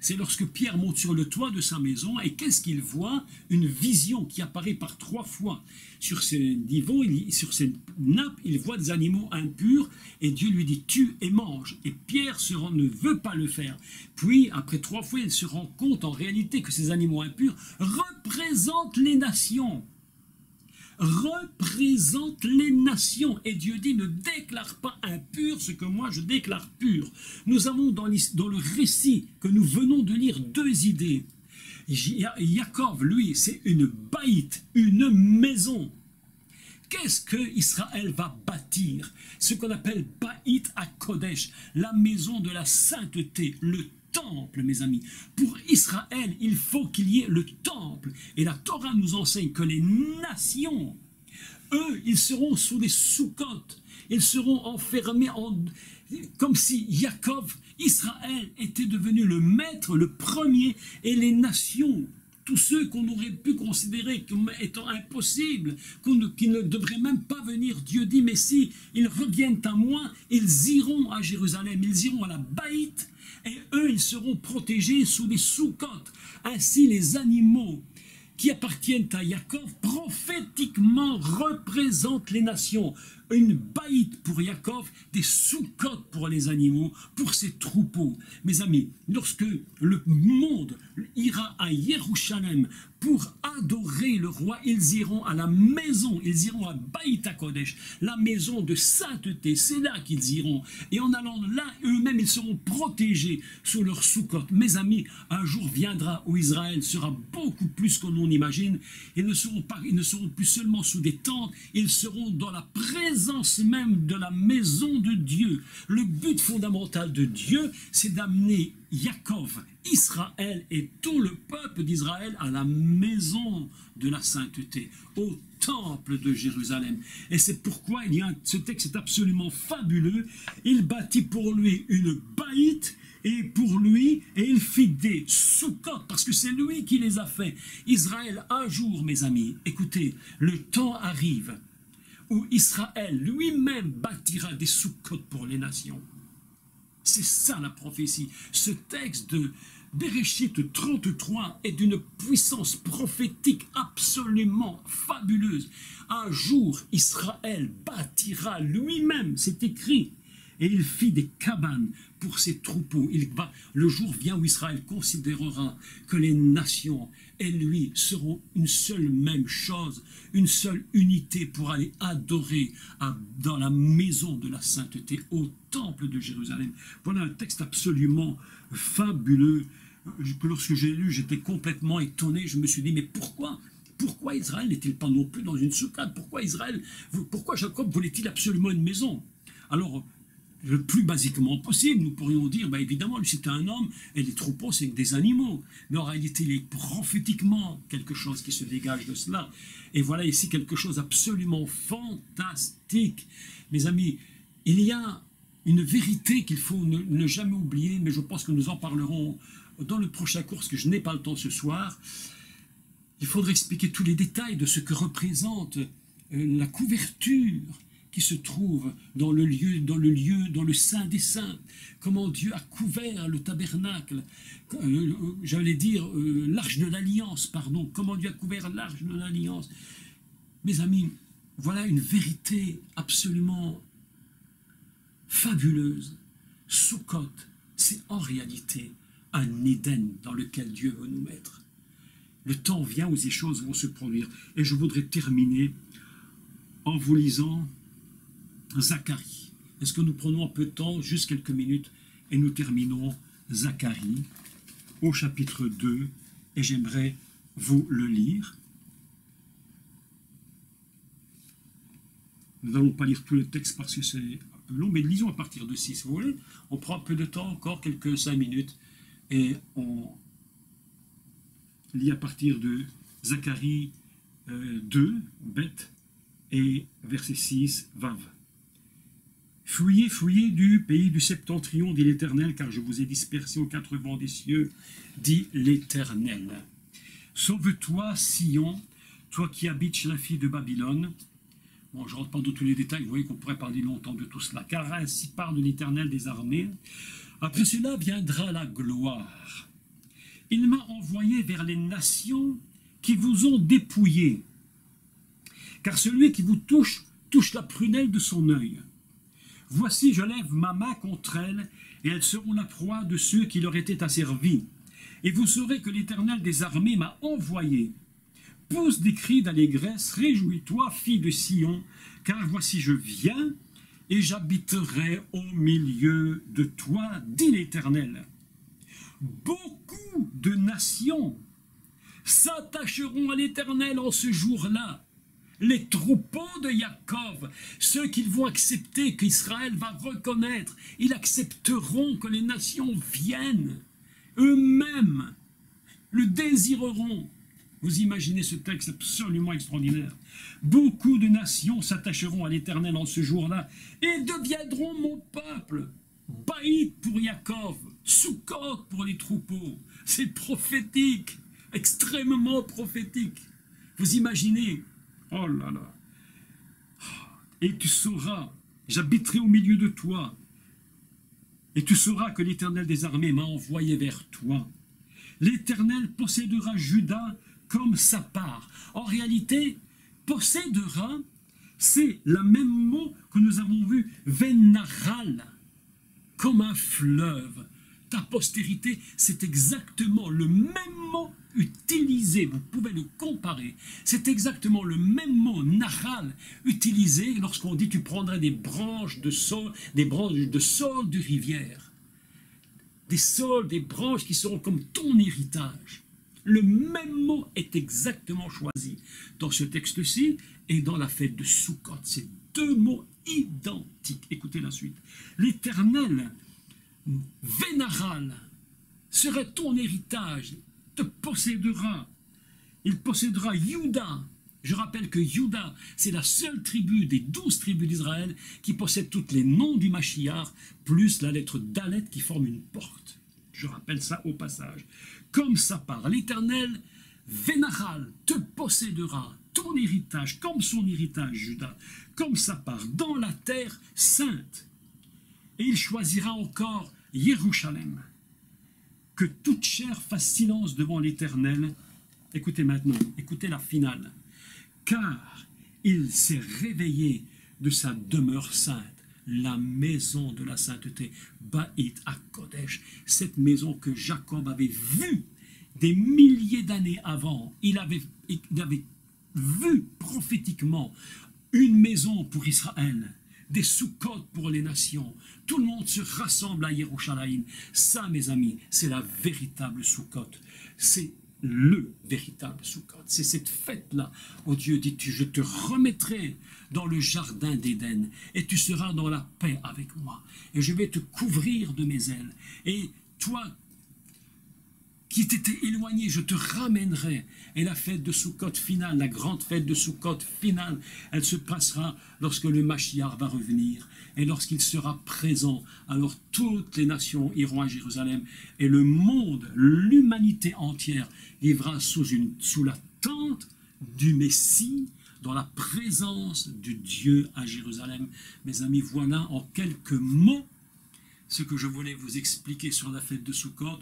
C'est lorsque Pierre monte sur le toit de sa maison et qu'est-ce qu'il voit? Une vision qui apparaît par 3 fois. Sur ce niveau, sur cette nappe, il voit des animaux impurs et Dieu lui dit « tue et mange ». Et Pierre ne veut pas le faire. Puis, après 3 fois, il se rend compte en réalité que ces animaux impurs représentent les nations. Représente les nations. Et Dieu dit, ne déclare pas impur ce que moi je déclare pur. Nous avons dans le récit que nous venons de lire 2 idées. Yaakov, lui, c'est une baït, une maison. Qu'est-ce que Israël va bâtir? Ce qu'on appelle baït à Kodesh, la maison de la sainteté, le temple, mes amis. Pour Israël, il faut qu'il y ait le temple. Et la Torah nous enseigne que les nations, eux, ils seront sous des soukottes. Ils seront enfermés comme si Yaakov, Israël, était devenu le maître, le premier, et les nations, tous ceux qu'on aurait pu considérer comme étant impossibles, qui ne devraient même pas venir, Dieu dit, mais si ils reviennent à moi, ils iront à Jérusalem, ils iront à la Baït, et eux, ils seront protégés sous des soukottes. Ainsi, les animaux qui appartiennent à Yaakov, prophétiquement représentent les nations. Une baït pour Yaakov, des soukottes pour les animaux, pour ses troupeaux. Mes amis, lorsque le monde ira à Jérusalem pour adorer le roi, ils iront à la maison, ils iront à Baït HaKodesh, la maison de sainteté, c'est là qu'ils iront. Et en allant là, eux-mêmes, ils seront protégés sous leur soukotte. Mes amis, un jour viendra où Israël sera beaucoup plus que l'on imagine. Ils ne seront plus seulement sous des tentes, ils seront dans la présence même de la maison de Dieu. Le but fondamental de Dieu, c'est d'amener Yaakov, Israël et tout le peuple d'Israël à la maison de la sainteté, au temple de Jérusalem. Et c'est pourquoi ce texte est absolument fabuleux. Il bâtit pour lui une baït, et pour lui, et il fit des soukottes, parce que c'est lui qui les a fait. Israël, un jour, mes amis, écoutez, le temps arrive où Israël lui-même bâtira des soukottes pour les nations. C'est ça la prophétie. Ce texte de Bereshit 33 est d'une puissance prophétique absolument fabuleuse. Un jour, Israël bâtira lui-même, c'est écrit, et il fit des cabanes pour ses troupeaux. Le jour vient où Israël considérera que les nations et lui seront une seule même chose, une seule unité pour aller adorer dans la maison de la sainteté, au temple de Jérusalem. Voilà un texte absolument fabuleux que lorsque j'ai lu, j'étais complètement étonné. Je me suis dit, mais pourquoi Israël n'est-il pas non plus dans une soukha? Pourquoi Jacob voulait-il absolument une maison? Alors, le plus basiquement possible. Nous pourrions dire, bah, évidemment, lui c'était un homme, et les troupeaux c'est des animaux. Mais en réalité, il est prophétiquement quelque chose qui se dégage de cela. Et voilà ici quelque chose d'absolument fantastique. Mes amis, il y a une vérité qu'il faut ne jamais oublier, mais je pense que nous en parlerons dans le prochain cours, parce que je n'ai pas le temps ce soir. Il faudrait expliquer tous les détails de ce que représente la couverture qui se trouve dans le Saint des Saints, comment Dieu a couvert le tabernacle, j'allais dire l'Arche de l'Alliance, pardon, comment Dieu a couvert l'Arche de l'Alliance. Mes amis, voilà une vérité absolument fabuleuse. Sukkot, c'est en réalité un Éden dans lequel Dieu veut nous mettre. Le temps vient où ces choses vont se produire. Et je voudrais terminer en vous lisant Zacharie. Est-ce que nous prenons un peu de temps, juste quelques minutes, et nous terminons Zacharie au chapitre 2, et j'aimerais vous le lire. Nous n'allons pas lire tout le texte parce que c'est un peu long, mais lisons à partir de 6, si vous voulez. On prend un peu de temps, encore quelques 5 minutes, et on lit à partir de Zacharie 2, bête, et verset 6, Vav. Fuyez, fuyez du pays du septentrion, dit l'Éternel, car je vous ai dispersés aux quatre vents des cieux, dit l'Éternel. Sauve-toi, Sion, toi qui habites chez la fille de Babylone. Bon, je ne rentre pas dans tous les détails, vous voyez qu'on pourrait parler longtemps de tout cela, car ainsi parle l'Éternel des armées. Après cela viendra la gloire. Il m'a envoyé vers les nations qui vous ont dépouillé, car celui qui vous touche, touche la prunelle de son œil. Voici, je lève ma main contre elles, et elles seront la proie de ceux qui leur étaient asservis. Et vous saurez que l'Éternel des armées m'a envoyé. Pousse des cris d'allégresse, réjouis-toi, fille de Sion, car voici je viens, et j'habiterai au milieu de toi, dit l'Éternel. Beaucoup de nations s'attacheront à l'Éternel en ce jour-là. Les troupeaux de Jacob, ceux qu'ils vont accepter, qu'Israël va reconnaître, ils accepteront que les nations viennent, eux-mêmes le désireront. Vous imaginez ce texte absolument extraordinaire. Beaucoup de nations s'attacheront à l'Éternel en ce jour-là et deviendront mon peuple. Baït pour Jacob, Sukkot pour les troupeaux. C'est prophétique, extrêmement prophétique. Vous imaginez? Oh là là. Et tu sauras, j'habiterai au milieu de toi, et tu sauras que l'Éternel des armées m'a envoyé vers toi. L'Éternel possédera Juda comme sa part. En réalité, possédera, c'est le même mot que nous avons vu, Venaral, comme un fleuve. Ta postérité, c'est exactement le même mot utilisé, vous pouvez le comparer, c'est exactement le même mot, naral, utilisé lorsqu'on dit tu prendrais des branches de saule, de rivière, des saules, des branches qui seront comme ton héritage. Le même mot est exactement choisi dans ce texte-ci et dans la fête de Sukkot. C'est deux mots identiques. Écoutez la suite. L'Éternel, Vénaral, serait ton héritage, te possédera. Il possédera Juda. Je rappelle que Juda, c'est la seule tribu des 12 tribus d'Israël qui possède tous les noms du Mashiach, plus la lettre Dalet qui forme une porte. Je rappelle ça au passage. Comme sa part, l'Éternel, Vénaral, te possédera ton héritage, comme son héritage, Juda, comme sa part, dans la terre sainte. Et il choisira encore Jérusalem. Que toute chair fasse silence devant l'Éternel. Écoutez maintenant, écoutez la finale. Car il s'est réveillé de sa demeure sainte, la maison de la sainteté, Baït HaKodesh, cette maison que Jacob avait vue des milliers d'années avant. Il avait vu prophétiquement une maison pour Israël, des Sukkot pour les nations. Tout le monde se rassemble à Yerushalayim. Ça, mes amis, c'est la véritable Sukkot. C'est le véritable Sukkot. C'est cette fête-là où Dieu dit, je te remettrai dans le jardin d'Éden et tu seras dans la paix avec moi. Et je vais te couvrir de mes ailes. Et toi, qui t'étais éloigné, je te ramènerai. Et la fête de Sukkot finale, la grande fête de Sukkot finale, elle se passera lorsque le Mashiach va revenir. Et lorsqu'il sera présent, alors toutes les nations iront à Jérusalem. Et le monde, l'humanité entière, vivra sous la tente du Messie, dans la présence de Dieu à Jérusalem. Mes amis, voilà en quelques mots ce que je voulais vous expliquer sur la fête de Sukkot.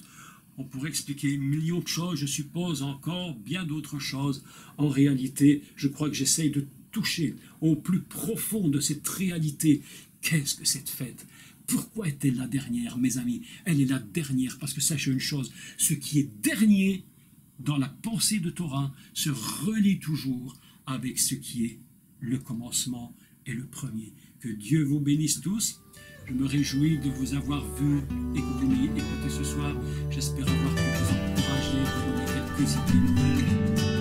On pourrait expliquer un million de choses, je suppose encore bien d'autres choses. En réalité, je crois que j'essaye de toucher au plus profond de cette réalité. Qu'est-ce que cette fête? Pourquoi est-elle la dernière, mes amis? Elle est la dernière parce que sachez une chose, ce qui est dernier dans la pensée de Torah se relie toujours avec ce qui est le commencement et le premier. Que Dieu vous bénisse tous. Je me réjouis de vous avoir vu, écouté ce soir. J'espère avoir pu vous encourager, vous donner quelques idées nouvelles.